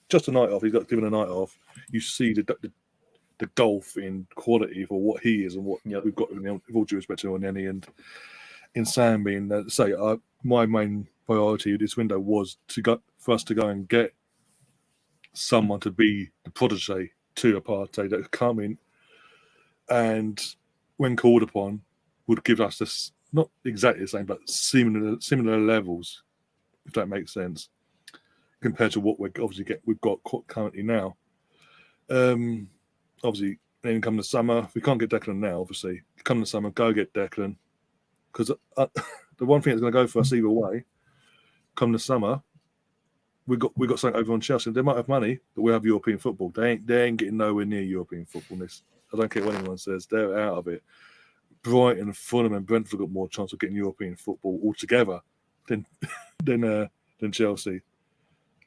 just a night off, he's got given a night off. You see the gulf in quality for what he is and what we've got. With all due respect to Oneni and in Sam being my main priority this window was for us to go and get someone to be the protege to a Partey that could come in and, when called upon, would give us this, not exactly the same, but similar levels, if that makes sense, compared to what we've got currently now. Obviously, then come the summer, we can't get Declan now. Obviously, come the summer, go get Declan, because the one thing that's going to go for us either way, come the summer, we got something over on Chelsea. They might have money, but we have European football. They ain't getting nowhere near European football. I don't care what anyone says; they're out of it. Brighton, Fulham, and Brentford got more chance of getting European football altogether than Chelsea.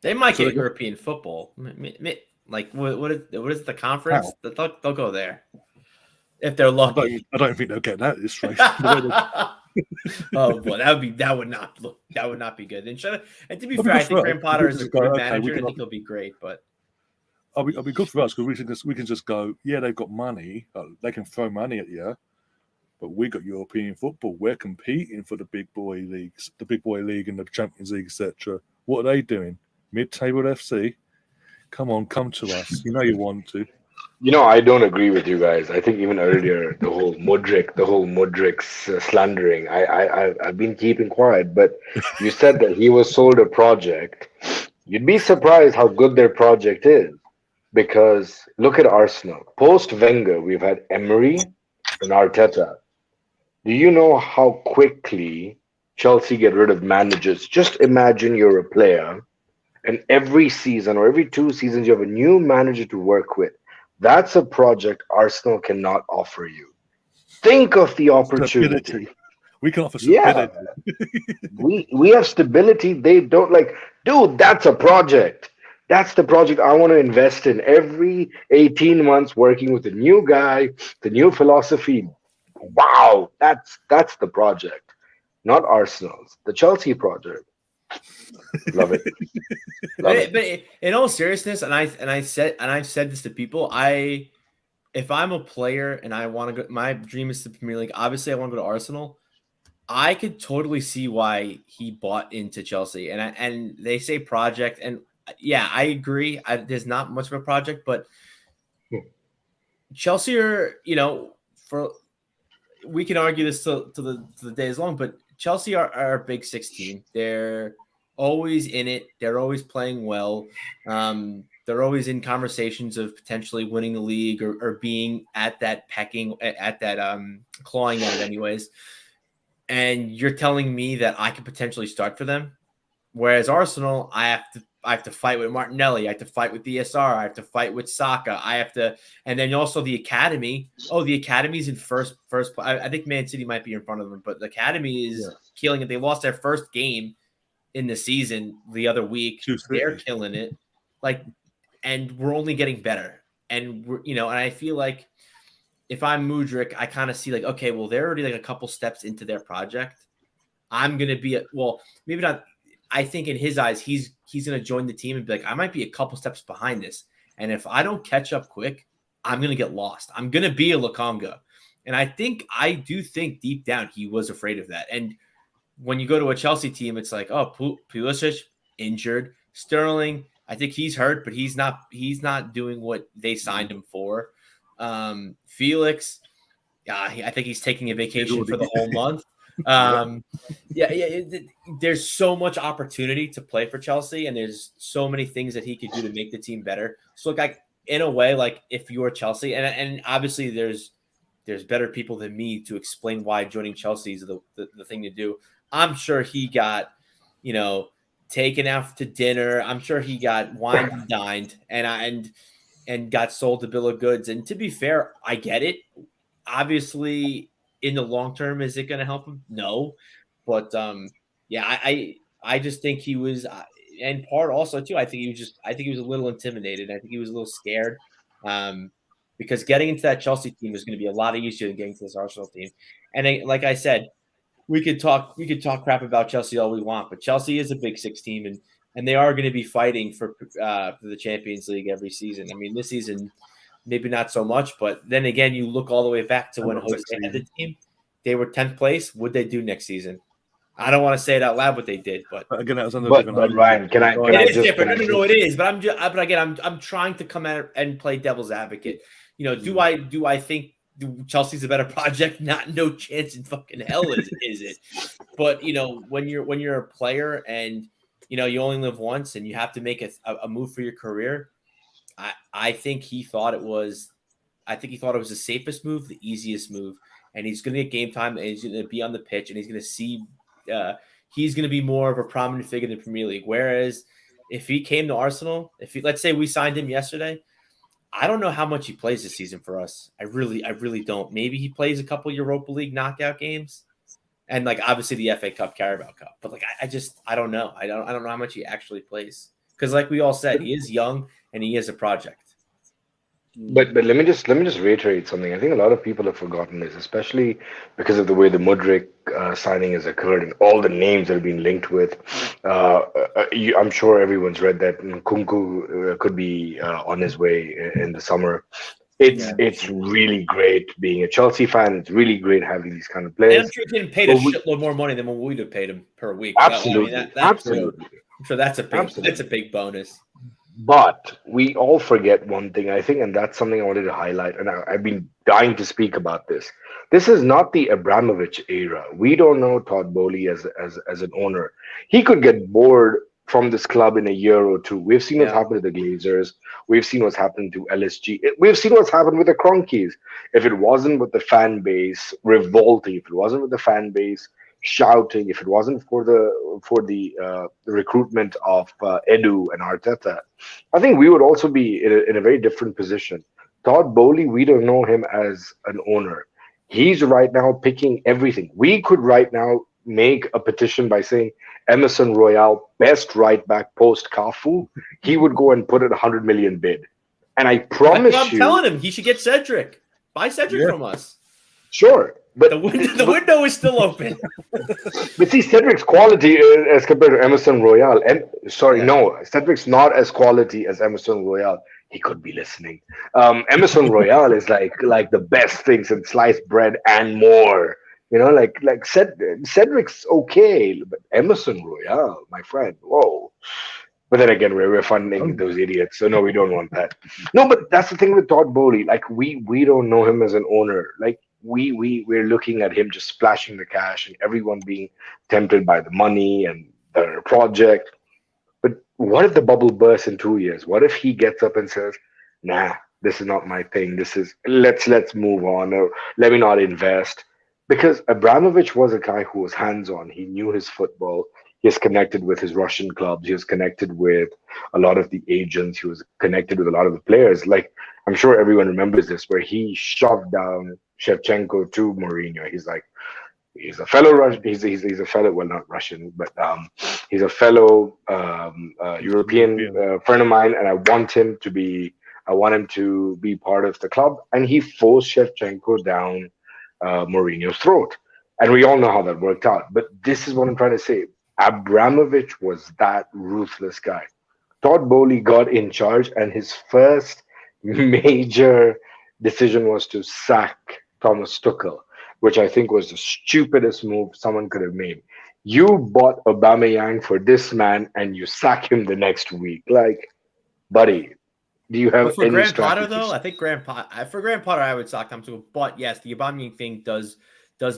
They might get European football. Like what is the conference? They'll go there if they're lucky. I don't think they'll get that this race. Oh boy, that would not be good. And to be fair, I think Graham Potter is a good manager. I think he'll be great, but I'll be good for us because we can just go. Yeah, they've got money. They can throw money at you. But we got European football. We're competing for the big boy leagues, the big boy league and the Champions League, etc. What are they doing? Mid-table FC? Come to us. You know you want to. I don't agree with you guys. I think even earlier, the whole Mudrik's slandering. I've been keeping quiet, but you said that he was sold a project. You'd be surprised how good their project is, because look at Arsenal. Post Wenger, we've had Emery and Arteta. Do you know how quickly Chelsea get rid of managers. Just imagine you're a player, and every season or every 2 seasons, you have a new manager to work with. That's a project Arsenal cannot offer you. Think of the opportunity. Stability. We can offer Yeah, stability. we have stability. They don't like, dude. That's a project. That's the project I want to invest in. Every 18 months, working with a new guy, the new philosophy. Wow, that's the project, not Arsenal's. The Chelsea project. Love it. Love it. But in all seriousness, I've said this to people. If I'm a player and I want to go, my dream is the Premier League. Obviously, I want to go to Arsenal. I could totally see why he bought into Chelsea, and they say project, and yeah, I agree. There's not much of a project, but Chelsea are, for we can argue this till the day is long, but Chelsea are a big 16. They're always in it. They're always playing well. They're always in conversations of potentially winning the league or being at that clawing at it anyways. And you're telling me that I could potentially start for them, whereas Arsenal, I have to fight with Martinelli, I have to fight with DSR, I have to fight with Saka, and then also the academy. Oh, the academy's in first. I think Man City might be in front of them, but the academy is killing it. They lost their first game in the season the other week. They're killing it, and we're only getting better. And and I feel like, if I'm Mudryk, I kind of see okay, well, they're already a couple steps into their project. I'm going to be maybe not. I think in his eyes, he's going to join the team and be I might be a couple steps behind this. And if I don't catch up quick, I'm going to get lost. I'm going to be a Lokonga. And I do think deep down he was afraid of that. And when you go to a Chelsea team, it's Pulisic injured, Sterling, I think he's hurt, but he's not doing what they signed him for. Felix, I think he's taking a vacation for the whole month. There's so much opportunity to play for Chelsea, and there's so many things that he could do to make the team better. So in a way, if you're Chelsea, and obviously there's better people than me to explain why joining Chelsea is the thing to do. I'm sure he got, taken out to dinner. I'm sure he got wined and dined and got sold a bill of goods. And to be fair, I get it. Obviously, in the long term, is it going to help him? No. But I just think he was, and part also too, I think he was a little intimidated. I think he was a little scared. Because getting into that Chelsea team is going to be a lot easier than getting to this Arsenal team. And like I said, we could talk crap about Chelsea all we want, but Chelsea is a big 6 team, and they are going to be fighting for the Champions League every season. I mean, this season maybe not so much, but then again, you look all the way back to when Jose had the team. They were 10th place. What'd they do next season? I don't want to say it out loud what they did, but again, that was under but Ryan, can I it just is different. No, it is. But I'm trying to come at and play devil's advocate. Do I think Chelsea's a better project? No chance in fucking hell is it. But when you're a player and you only live once and you have to make a move for your career, I think he thought it was the safest move, the easiest move, and he's going to get game time and he's going to be on the pitch and he's going to see. He's going to be more of a prominent figure in the Premier League. Whereas if he came to Arsenal, let's say we signed him yesterday, I don't know how much he plays this season for us. I really don't. Maybe he plays a couple Europa League knockout games, and obviously the FA Cup, Carabao Cup. But I don't know. I don't know how much he actually plays because, like we all said, he is young and he is a project. But let me just reiterate something. I think a lot of people have forgotten this, especially because of the way the Mudryk signing has occurred and all the names that have been linked with. I'm sure everyone's read that Nkunku could be on his way in the summer. It's really great being a Chelsea fan. It's really great having these kind of players. And I'm sure he getting paid a shitload more money than what we'd have paid him per week. Absolutely, absolutely. I'm sure that's a big bonus. But we all forget one thing, I think, and that's something I wanted to highlight. And I've been dying to speak about this. This is not the Abramovich era. We don't know Todd Bowley as an owner. He could get bored from this club in a year or two. We've seen what's happened to the Glazers. We've seen what's happened to LSG. We've seen what's happened with the Cronkies. If it wasn't with the fan base revolting, if it wasn't with the fan base shouting, if it wasn't for the recruitment of Edu and Arteta, I think we would also be in a very different position. Todd Bowley, we don't know him as an owner. He's right now picking everything. We could right now make a petition by saying Emerson Royale, best right back post Cafu. He would go and put it 100 million bid. And I That's what promise I'm you, telling him. He should get Cedric. Buy Cedric from us. sure, but The window is still open. but see, Cedric's quality as compared to Emerson Royale, and sorry, Yeah. no, Cedric's not as quality as Emerson Royale. He could be listening. Emerson Royale is like the best things in sliced bread and more. You know, Cedric's okay, but Emerson Royale, my friend, whoa. But then again, we're funding those idiots, so no, we don't want that. No, but that's the thing with Todd Bowley. Like we don't know him as an owner. Like we're looking at him just splashing the cash and everyone being tempted by the money and the project. But what if the bubble bursts in 2 years? What if he gets up and says, "Nah, this is not my thing. This is let's move on, or let me not invest." Because Abramovich was a guy who was hands-on. He knew his football. He was connected with his Russian clubs. He was connected with a lot of the agents. He was connected with a lot of the players. Like I'm sure everyone remembers this, where he shoved down Shevchenko to Mourinho. He's like, he's a fellow Russian. He's a fellow, well, not Russian, but he's a fellow European friend of mine, and I want him to be part of the club. And he forced Shevchenko down Mourinho's throat, and we all know how that worked out. But this is what I'm trying to say. Abramovich was that ruthless guy. Todd Bowley got in charge, and his first major decision was to sack Thomas Tuchel, which I think was the stupidest move someone could have made. You bought Aubameyang for this man, and you sack him the next week. Like, buddy, do you have But for any Graham Potter, strategies? though, I think for Graham Potter, I would sock him to. But yes, the Aubameyang thing does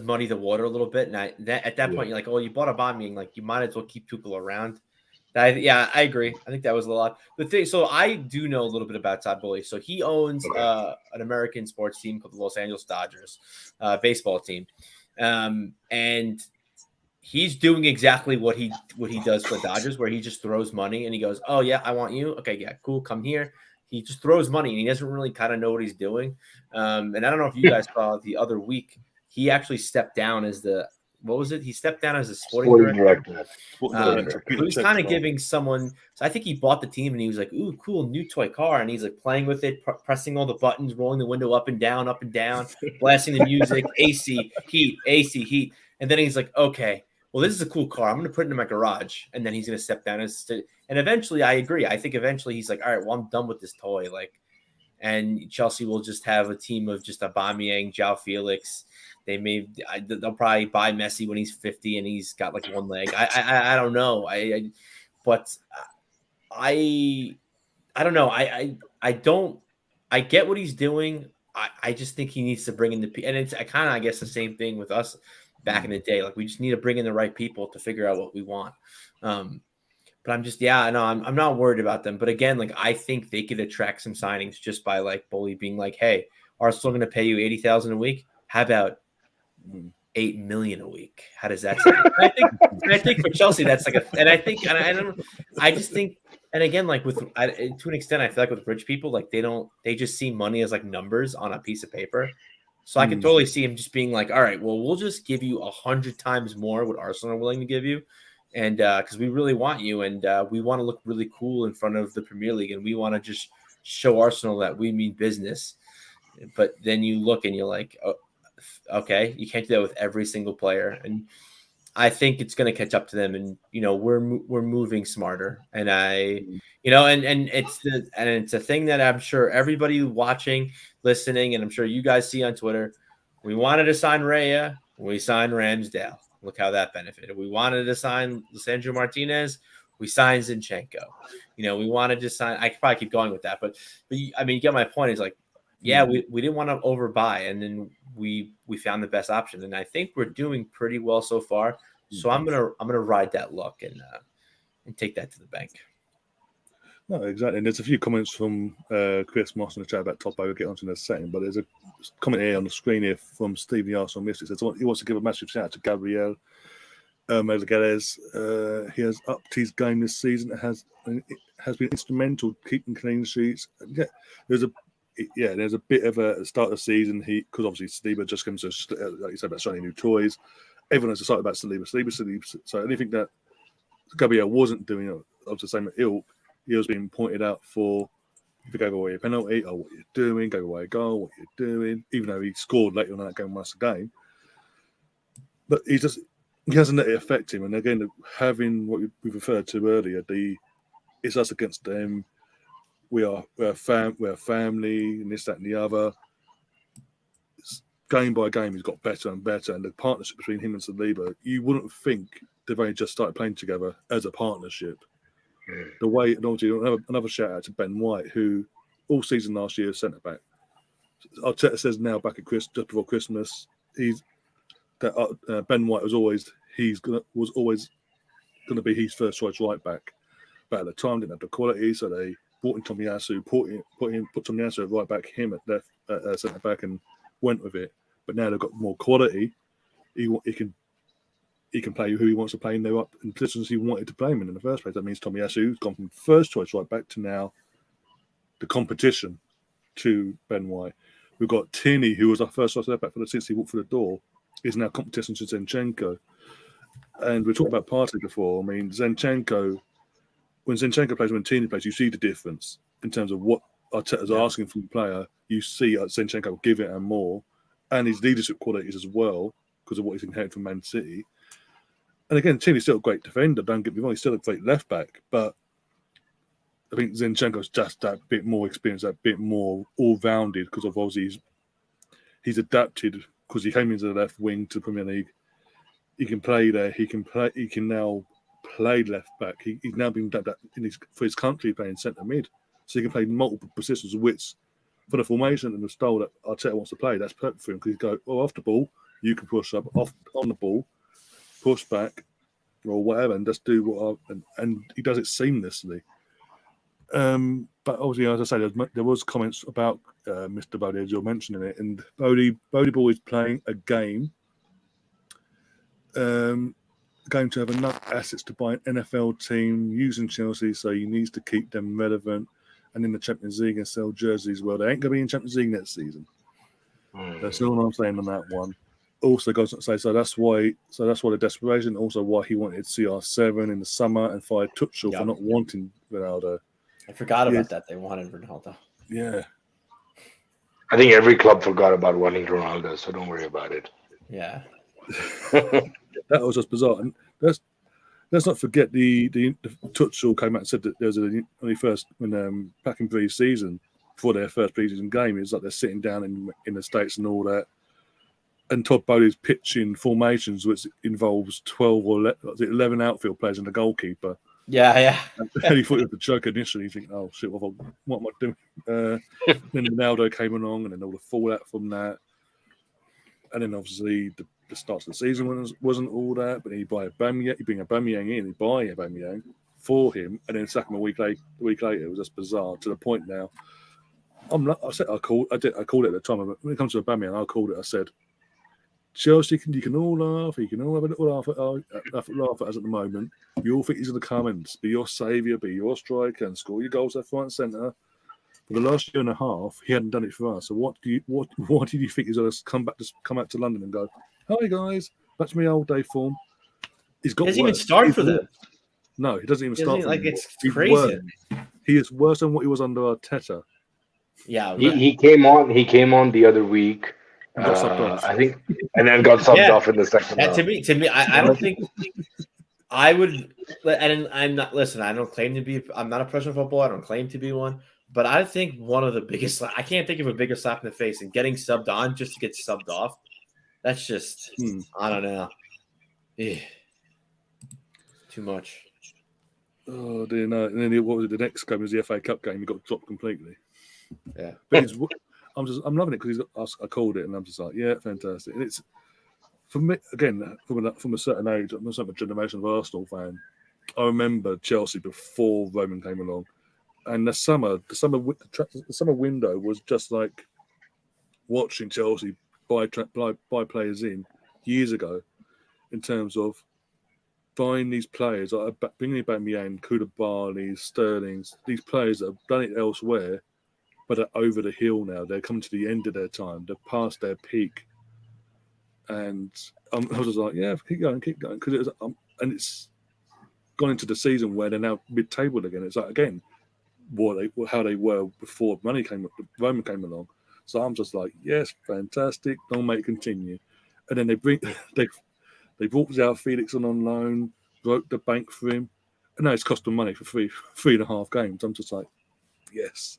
muddy the water a little bit. And at that point, you're like, oh, you bought Aubameyang, like you might as well keep Tuchel around. I agree. I think that was a lot. The thing, so I do know a little bit about Todd Bowley. So he owns an American sports team called the Los Angeles Dodgers, baseball team, and he's doing exactly what he does for Dodgers, where he just throws money and he goes, "Oh yeah, I want you. Okay, yeah, cool, come here." He just throws money and he doesn't really kind of know what he's doing. And I don't know if you guys saw the other week, he actually stepped down as what was it? He stepped down as a sporting director. He was kind of giving someone. So I think he bought the team and he was like, "Ooh, cool, new toy car," and he's like playing with it, pressing all the buttons, rolling the window up and down, blasting the music, AC, heat, and then he's like, "Okay, well, this is a cool car. I'm going to put it in my garage," and then he's going to step down and eventually, I agree. I think eventually he's like, "All right, well, I'm done with this toy." And Chelsea will just have a team of just Aubameyang, João Felix. They'll probably buy Messi when he's 50 and he's got like one leg. I don't know. But I don't know. I get what he's doing. I just think he needs to bring in and it's I guess the same thing with us back in the day. Like we just need to bring in the right people to figure out what we want. But I'm just, I'm not worried about them. But again, like I think they could attract some signings just by like Bowley being like, "Hey, Arsenal going to pay you $80,000 a week. How about $8 million a week? How does that sound?" I think for Chelsea, that's like I just think, and again, like to an extent, I feel like with rich people, like they just see money as like numbers on a piece of paper. So I could totally see him just being like, "All right, well, we'll just give you 100 times more what Arsenal are willing to give you. And because we really want you, and we want to look really cool in front of the Premier League, and we want to just show Arsenal that we mean business." But then you look and you're like, "Oh, okay, you can't do that with every single player." And I think it's going to catch up to them. And we're moving smarter. And and it's a thing that I'm sure everybody watching, listening, and I'm sure you guys see on Twitter. We wanted to sign Raya, we signed Ramsdale. Look how that benefited. We wanted to sign Lisandro Martinez. We signed Zinchenko. We wanted to sign. I could probably keep going with that, but I mean, you get my point. Is like, yeah, we didn't want to overbuy, and then we found the best option, and I think we're doing pretty well so far. So I'm gonna ride that luck and take that to the bank. No, exactly. And there's a few comments from Chris Moss in the chat about Topo. We'll get onto in a second. But there's a comment here on the screen here from Steve the Arsenal Mystic. Says he wants to give a massive shout out to Gabriel. Megales, he has upped his game this season. It has been instrumental keeping clean sheets. Yeah, there's a bit of a start of the season. Because obviously Saliba just comes to, like you said, about shiny new toys. Everyone has excited about Saliba. So anything that Gabriel wasn't doing of the same ilk, he was being pointed out for. If you go away a penalty, or what you're doing, go away a goal, what you're doing. Even though he scored later on in that game, once a game, but he hasn't let it affect him. And again, having what we referred to earlier, it's us against them. We're family, and this, that, and the other. Game by game, he's got better and better. And the partnership between him and Saliba, you wouldn't think they've only just started playing together as a partnership. The way, and obviously, another shout out to Ben White, who all season last year centre back. Arteta says now back at just before Christmas, Ben White was always going to be his first choice right back. But at the time, didn't have the quality, so they brought in Tomiyasu, put Tomiyasu at right back, him at left centre back, and went with it. But now they've got more quality. He can play who he wants to play, and they're up in positions he wanted to play him in the first place. That means Tomiyasu's gone from first choice right back to now the competition to Ben White. We've got Tierney, who was our first choice left back since he walked through the door, is now competition to Zinchenko. And we talked about Partey before. I mean, Zinchenko, when Zinchenko plays, when Tierney plays, you see the difference in terms of what Arteta's asking from the player. You see Zinchenko will give it and more, and his leadership qualities as well, because of what he's inherited from Man City. And again, Tierney's still a great defender, don't get me wrong, he's still a great left back, but I think Zinchenko's just that bit more experienced, that bit more all-rounded, because of obviously he's adapted, because he came into the left wing to the Premier League. He can play there, he can now play left back. He's now been adapted for his country playing centre mid. So he can play multiple positions, which for the formation and the style that Arteta wants to play, that's perfect for him, because he go off the ball, you can push up, off on the ball, push back or whatever, and just do what and he does it seamlessly. But obviously, as I say, there was comments about Mr. Bodie, as you're mentioning it, and Bodie Ball is playing a game, going to have enough assets to buy an NFL team using Chelsea, so he needs to keep them relevant and in the Champions League and sell jerseys. Well, they ain't going to be in Champions League next season. That's all I'm saying on that one. Also goes to say, so that's why the desperation, also why he wanted CR7 in the summer and fired Tuchel for not wanting Ronaldo. I forgot about that. They wanted Ronaldo. Yeah. I think every club forgot about wanting Ronaldo, so don't worry about it. Yeah. That was just bizarre. And let's not forget the Tuchel came out and said that there's only first when back in pre-season, before their first pre-season game, it's like they're sitting down in the States and all that. And Todd Bowley's pitching formations, which involves 12 or 11 outfield players and the goalkeeper. Yeah. And he thought it was a joke initially. You think, oh shit, what am I doing? Then Ronaldo came along, and then all the fallout from that. And then obviously the start of the season wasn't all that. But then you bring Aubameyang in, you buy Aubameyang for him, and then sack him a week later. It was just bizarre to the point now. I called it at the time. But when it comes to Aubameyang, I called it. I said, Chelsea, you can all laugh. You can all have a little laugh at us at the moment. You all think he's going to come and be your saviour, be your striker, and score your goals left, right, and centre. For the last year and a half, he hadn't done it for us. So what did you think he's going to come out to London and go, "Hi guys, back to my old day form"? He doesn't even start for them. No, he doesn't even start. It's crazy. He is worse than what he was under Arteta. Yeah, he came on. He came on the other week. I think, and then got subbed off in the second half. To me, I don't think I would. And I'm not. Listen, I don't claim to be. I'm not a professional footballer. I don't claim to be one. But I think one of the biggest. I can't think of a bigger slap in the face than getting subbed on just to get subbed off. That's just. I don't know. Too much. Oh dear, no. And then what was it? The next game was the FA Cup game. He got dropped completely. Yeah, but I'm loving it because I called it, and I'm just like, yeah, fantastic. And it's for me again from a certain age, I'm a certain generation of Arsenal fan. I remember Chelsea before Roman came along, and the summer window was just like watching Chelsea buy players in years ago, in terms of buying these players, like bringing Aubameyang, Koulibaly, Sterling, these players that have done it elsewhere, but are over the hill now. They're coming to the end of their time. They're past their peak. And I was just like, yeah, keep going. Because it was, and it's gone into the season where they're now mid-table again. It's like, again, how they were before Roman came along. So I'm just like, yes, fantastic. Don't make it continue. And then they brought out Felix on loan, broke the bank for him, and now it's cost them money for three and a half games. I'm just like, yes.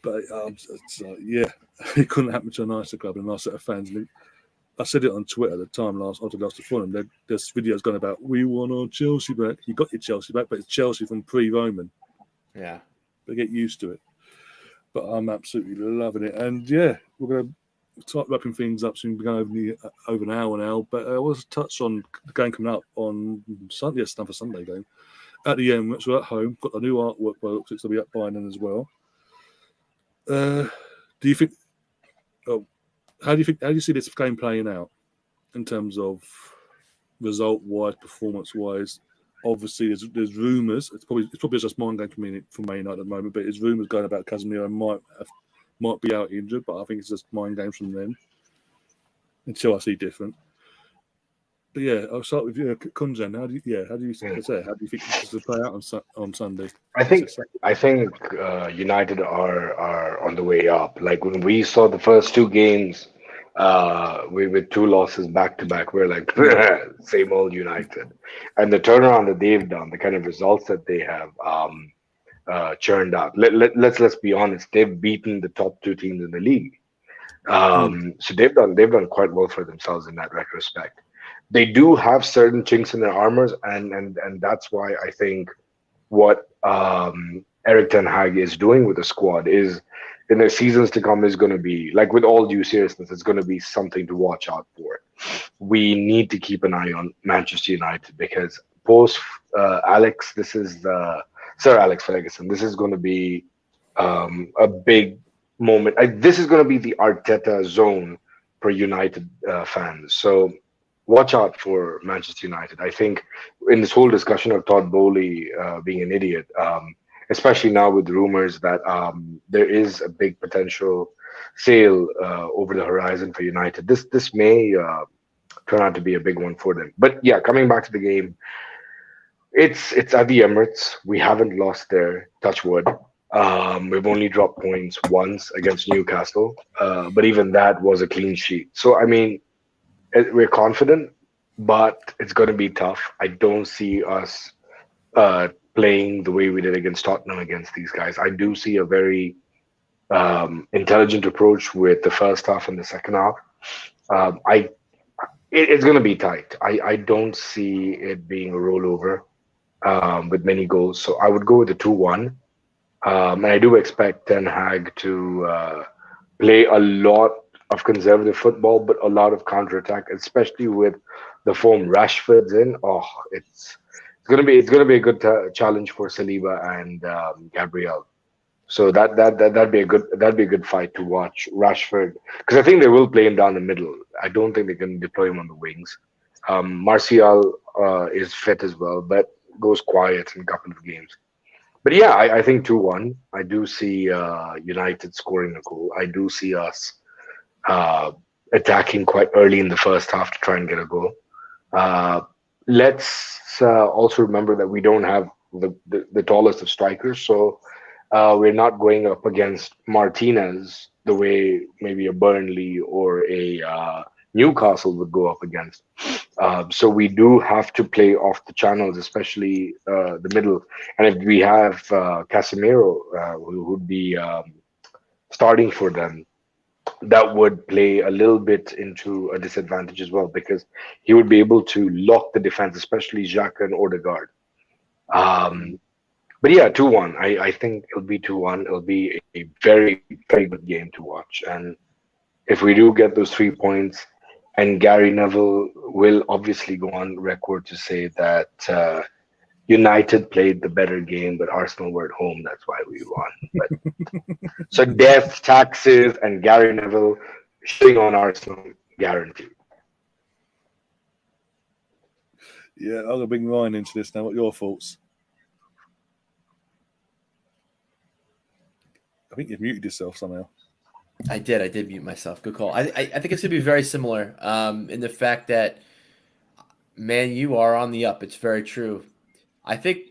But it's like, yeah, it couldn't happen to a nicer club and a nice set of fans. And I said it on Twitter at the time after the lost to Fulham. There's videos going about, we want our Chelsea back. You got your Chelsea back, but it's Chelsea from pre-Roman. Yeah. But get used to it. But I'm absolutely loving it. And yeah, we're going to start wrapping things up soon. We're going over an hour now. But I was touched on the game coming up on Sunday. Yes, for Sunday game. At the end, which we're at home, got the new artwork by the looks, it's going to be up by then as well. Do you think? Oh, how do you see this game playing out in terms of result-wise, performance-wise? Obviously, there's rumours. It's probably just mind game for Man United at the moment, but there's rumours going about Casemiro might be out injured, but I think it's just mind games from them until I see different. But yeah, I'll start with you, Kunjan. How do you think this will play out on Sunday? I think United are on the way up. Like when we saw the first two games, with two losses back to back, we're like same old United, and the turnaround that they've done, the kind of results that they have churned out. Let's be honest, they've beaten the top two teams in the league. So they've done quite well for themselves in that retrospect. They do have certain chinks in their armors, and that's why I think what Eric Ten Hag is doing with the squad is in the seasons to come is going to be, like, with all due seriousness, it's going to be something to watch out for. We need to keep an eye on Manchester United because post Alex, this is the Sir Alex Ferguson. This is going to be a big moment. This is going to be the Arteta zone for United fans. So watch out for Manchester United. I think in this whole discussion of Todd Bowley being an idiot, especially now with rumors that there is a big potential sale over the horizon for United, this may turn out to be a big one for them. But yeah, coming back to the game, it's at the Emirates. We haven't lost there, touch wood. We've only dropped points once against Newcastle, but even that was a clean sheet. So I mean, we're confident, but it's going to be tough. I don't see us playing the way we did against Tottenham against these guys. I do see a very intelligent approach with the first half and the second half. It's going to be tight. I don't see it being a rollover with many goals. So I would go with the 2-1. And I do expect Ten Hag to play a lot of conservative football, but a lot of counterattack, especially with the form Rashford's in. Oh, it's gonna be a good challenge for Saliba and Gabriel. So that'd be a good fight to watch. Rashford, because I think they will play him down the middle. I don't think they can deploy him on the wings. Martial is fit as well, but goes quiet in a couple of games. But yeah, I think 2-1. I do see United scoring a goal. I do see us attacking quite early in the first half to try and get a goal. Let's also remember that we don't have the tallest of strikers, so we're not going up against Martinez the way maybe a Burnley or a Newcastle would go up against. So we do have to play off the channels, especially the middle. And if we have Casemiro, who would be starting for them, that would play a little bit into a disadvantage as well, because he would be able to lock the defense, especially Xhaka and Odegaard. But yeah, 2-1. I think it'll be 2-1. It'll be a very, very good game to watch. And if we do get those 3 points, and Gary Neville will obviously go on record to say that United played the better game, but Arsenal were at home. That's why we won. But, so death, taxes, and Gary Neville shitting on Arsenal, guaranteed. Yeah, I'm gonna bring Ryan into this now. What are your thoughts? I think you've muted yourself somehow. I did mute myself. Good call. I think it's gonna be very similar. In the fact that, man, you are on the up. It's very true. I think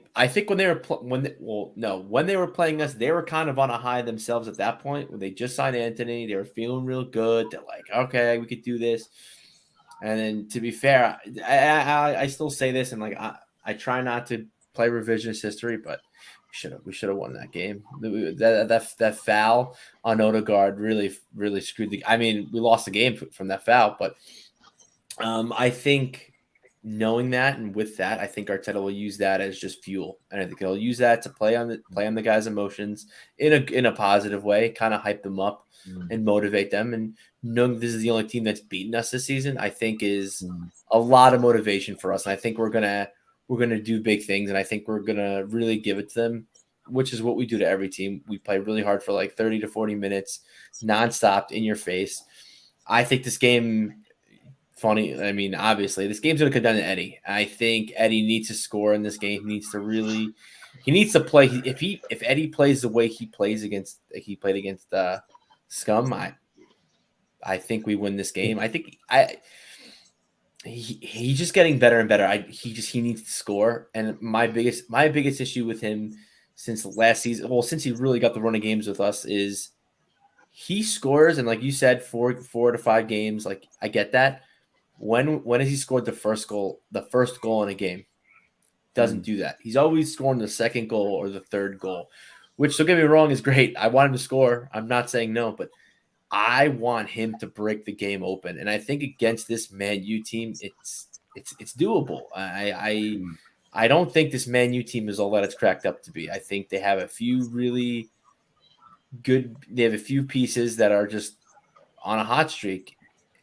when they were when they were playing us, they were kind of on a high themselves at that point. When they just signed Anthony, they were feeling real good. They're like, okay, we could do this. And then, to be fair, I still say this, and like I try not to play revisionist history, but we should have won that game. That foul on Odegaard really screwed the. I mean, we lost the game from that foul, but I think, knowing that, and with that, I think Arteta will use that as just fuel, and I think he'll use that to play on the guys' emotions in a positive way, kind of hype them up and motivate them. And knowing this is the only team that's beaten us this season, I think is a lot of motivation for us. And I think we're gonna do big things, and I think we're gonna really give it to them, which is what we do to every team. We play really hard for like 30 to 40 minutes, nonstop, in your face. I think this game. Funny. I mean, obviously, this game's going to come down to Eddie. I think Eddie needs to score in this game. He needs to play. If Eddie plays the way he played against Scum, I think we win this game. I think he's just getting better and better. He needs to score. And my biggest issue with him since last season, well, since he really got the run of games with us, is he scores, and like you said, 4 to 5 games. Like, I get that. When has he scored the first goal in a game? Doesn't do that. He's always scoring the second goal or the third goal, which, don't get me wrong, is great. I want him to score. I'm not saying no, but I want him to break the game open. And I think against this Man U team, it's doable. I don't think this Man U team is all that it's cracked up to be. I think they have a few really good. They have a few pieces that are just on a hot streak.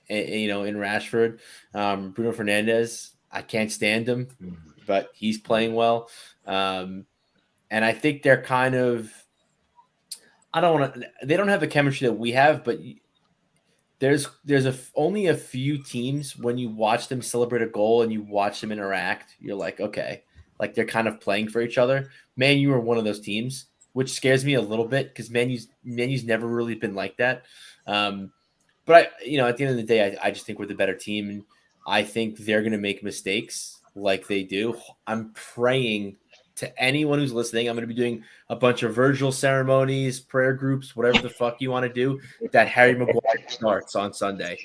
In Rashford, Bruno Fernandes, I can't stand him, but he's playing well. And I think they're kind of, they don't have the chemistry that we have, but there's only a few teams when you watch them celebrate a goal and you watch them interact, you're like, okay, like they're kind of playing for each other. Man, you are one of those teams, which scares me a little bit because Man U's never really been like that. But at the end of the day, I just think we're the better team, and I think they're going to make mistakes like they do. I'm praying to anyone who's listening. I'm going to be doing a bunch of Virgil ceremonies, prayer groups, whatever the fuck you want to do, that Harry Maguire starts on Sunday.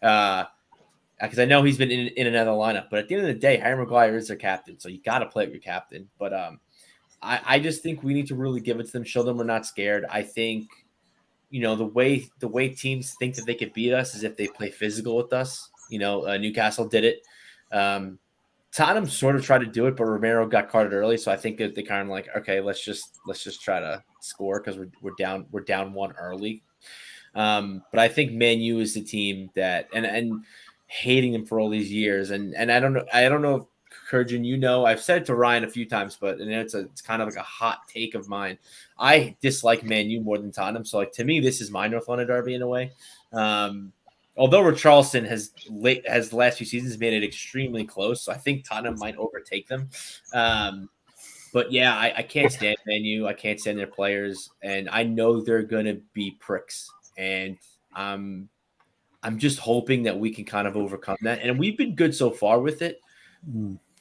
Because I know he's been in and out of the lineup. But at the end of the day, Harry Maguire is their captain, so you got to play with your captain. But I just think we need to really give it to them, show them we're not scared. I think – the way teams think that they could beat us is if they play physical with us. Newcastle did it. Tottenham sort of tried to do it, but Romero got carded early, so I think that they kind of like, okay, let's just try to score because we're down one early. But I think Man U is the team that, and hating them for all these years, and I don't know if Kurjan, I've said it to Ryan a few times, but it's kind of like a hot take of mine. I dislike Man U more than Tottenham, so like to me, this is my North London derby in a way. Although Richarlison has the last few seasons made it extremely close, so I think Tottenham might overtake them. But yeah, I can't stand Man U. I can't stand their players, and I know they're gonna be pricks, and I'm just hoping that we can kind of overcome that. And we've been good so far with it.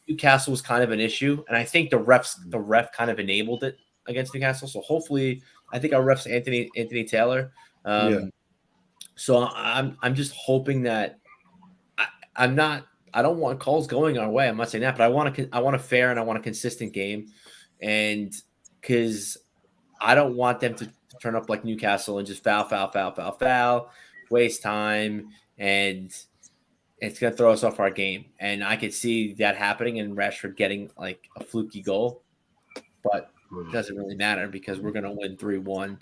Newcastle was kind of an issue, and I think the ref kind of enabled it against Newcastle. So hopefully, I think our ref's Anthony Taylor. So I'm just hoping that I don't want calls going our way. I'm not saying that, but I want a fair and I want a consistent game, and because I don't want them to turn up like Newcastle and just foul, waste time, and it's going to throw us off our game. And I could see that happening and Rashford getting like a fluky goal, but it doesn't really matter because we're going to win 3-1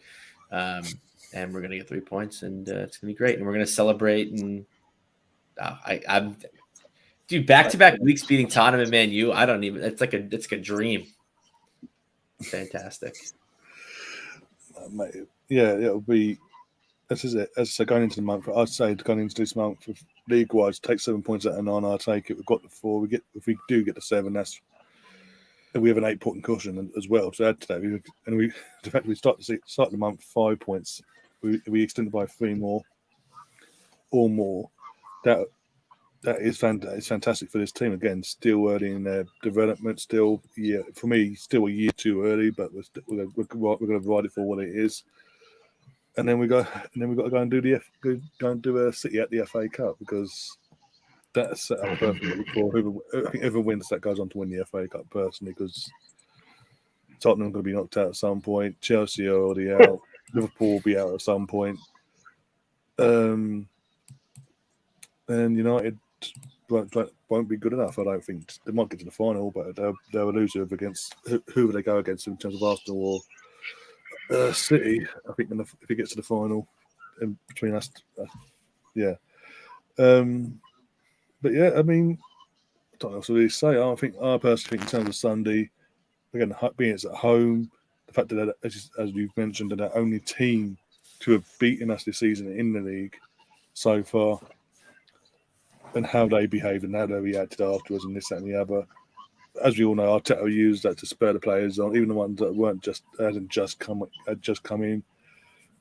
and we're going to get 3 points and it's going to be great. And we're going to celebrate. And I'm back-to-back weeks beating Tottenham and Man U. It's like a dream. Fantastic. Mate, yeah, it'll be this is it. As I say, going into the month, I'd say going into this month, league-wise, take 7 points out of 9. I'll take it. We've got the 4. If we do get the 7, and we have an 8-point cushion as well to add to that. The fact we start the month 5 points, we extend it by 3 more or more. That is fantastic for this team. Again, still early in their development. Still, for me, still a year too early, but we're going to ride it for what it is. And then we've got to go and do a City at the FA Cup, because that's set up perfectly for whoever wins that goes on to win the FA Cup personally, because Tottenham are going to be knocked out at some point. Chelsea are already out. Liverpool will be out at some point. And United won't be good enough. I don't think they might get to the final, but they'll lose against whoever they go against in terms of Arsenal or City. I think if it gets to the final, in between us, yeah. But yeah, I mean, I don't know what to really say. I personally think in terms of Sunday, again, being it's at home, the fact that as you've mentioned, they're the only team to have beaten us this season in the league so far, and how they behaved and how they reacted afterwards, and this, that, and the other. As we all know, Arteta used that to spur the players on, even the ones that hadn't just come in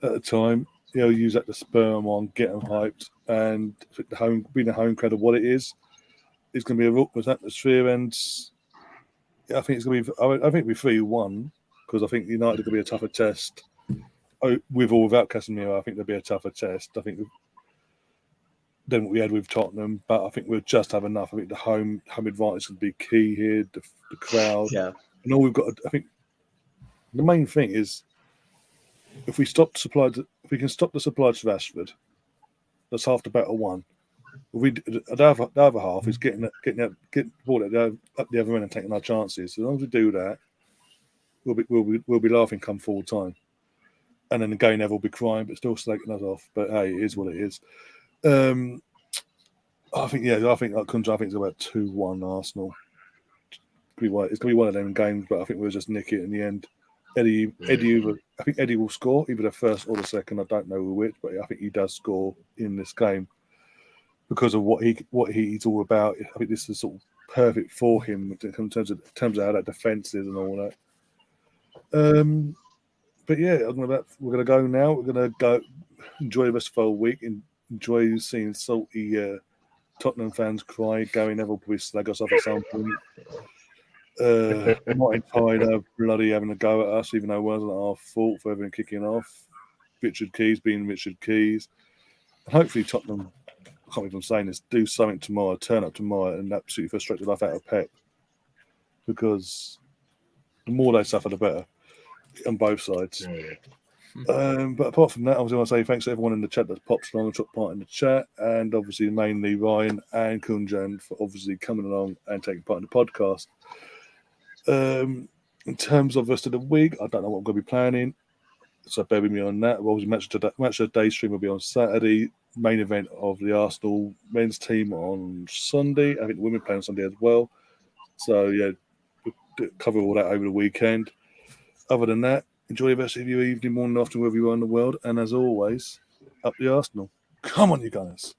at the time. He'll use that to spur them on, get them hyped, and being a home crowd of what it is, it's going to be a raucous atmosphere, and I think it's going to be. I think it'll be 3-1, because I think United are going to be a tougher test. With or without Casemiro, I think there'll be a tougher test. I think than what we had with Tottenham, but I think we'll just have enough. I think the home advantage will be key here. The crowd, and all we've got. I think the main thing is if we can stop the supply to Rashford, that's half the battle won. The other half is getting the ball up the other end and taking our chances. So as long as we do that, we'll be laughing come full time. And then again, Neville will be crying, but still slaking us off. But hey, it is what it is. I think that comes. I think it's about 2-1 Arsenal. It's going to be one of them games, but I think we'll just nick it in the end. I think Eddie will score either the first or the second. I don't know which, but I think he does score in this game because of what he's all about. I think this is sort of perfect for him in terms of how that defense is and all that. But yeah, we're going to go now. We're going to go enjoy the rest of our week and enjoy seeing salty Tottenham fans cry. Gary Neville probably slag us off at some point. Martin Tyler bloody having a go at us, even though it wasn't our fault for everything kicking off. Richard Keys being Richard Keys. And hopefully Tottenham, I can't believe I'm saying this, do something tomorrow, turn up tomorrow and absolutely frustrate the life out of Pep. Because the more they suffer, the better on both sides. But apart from that, I was going to say thanks to everyone in the chat that's popped along and took part in the chat, and obviously mainly Ryan and Kunjan for obviously coming along and taking part in the podcast. In terms of the rest of the week, I don't know what I'm going to be planning, so bear with me on that. Obviously, match of the day stream will be on Saturday. Main event of the Arsenal men's team on Sunday. I think the women play on Sunday as well. So yeah, we'll cover all that over the weekend. Other than that, enjoy the rest of your evening, morning, afternoon, wherever you are in the world. And as always, up the Arsenal. Come on, you guys.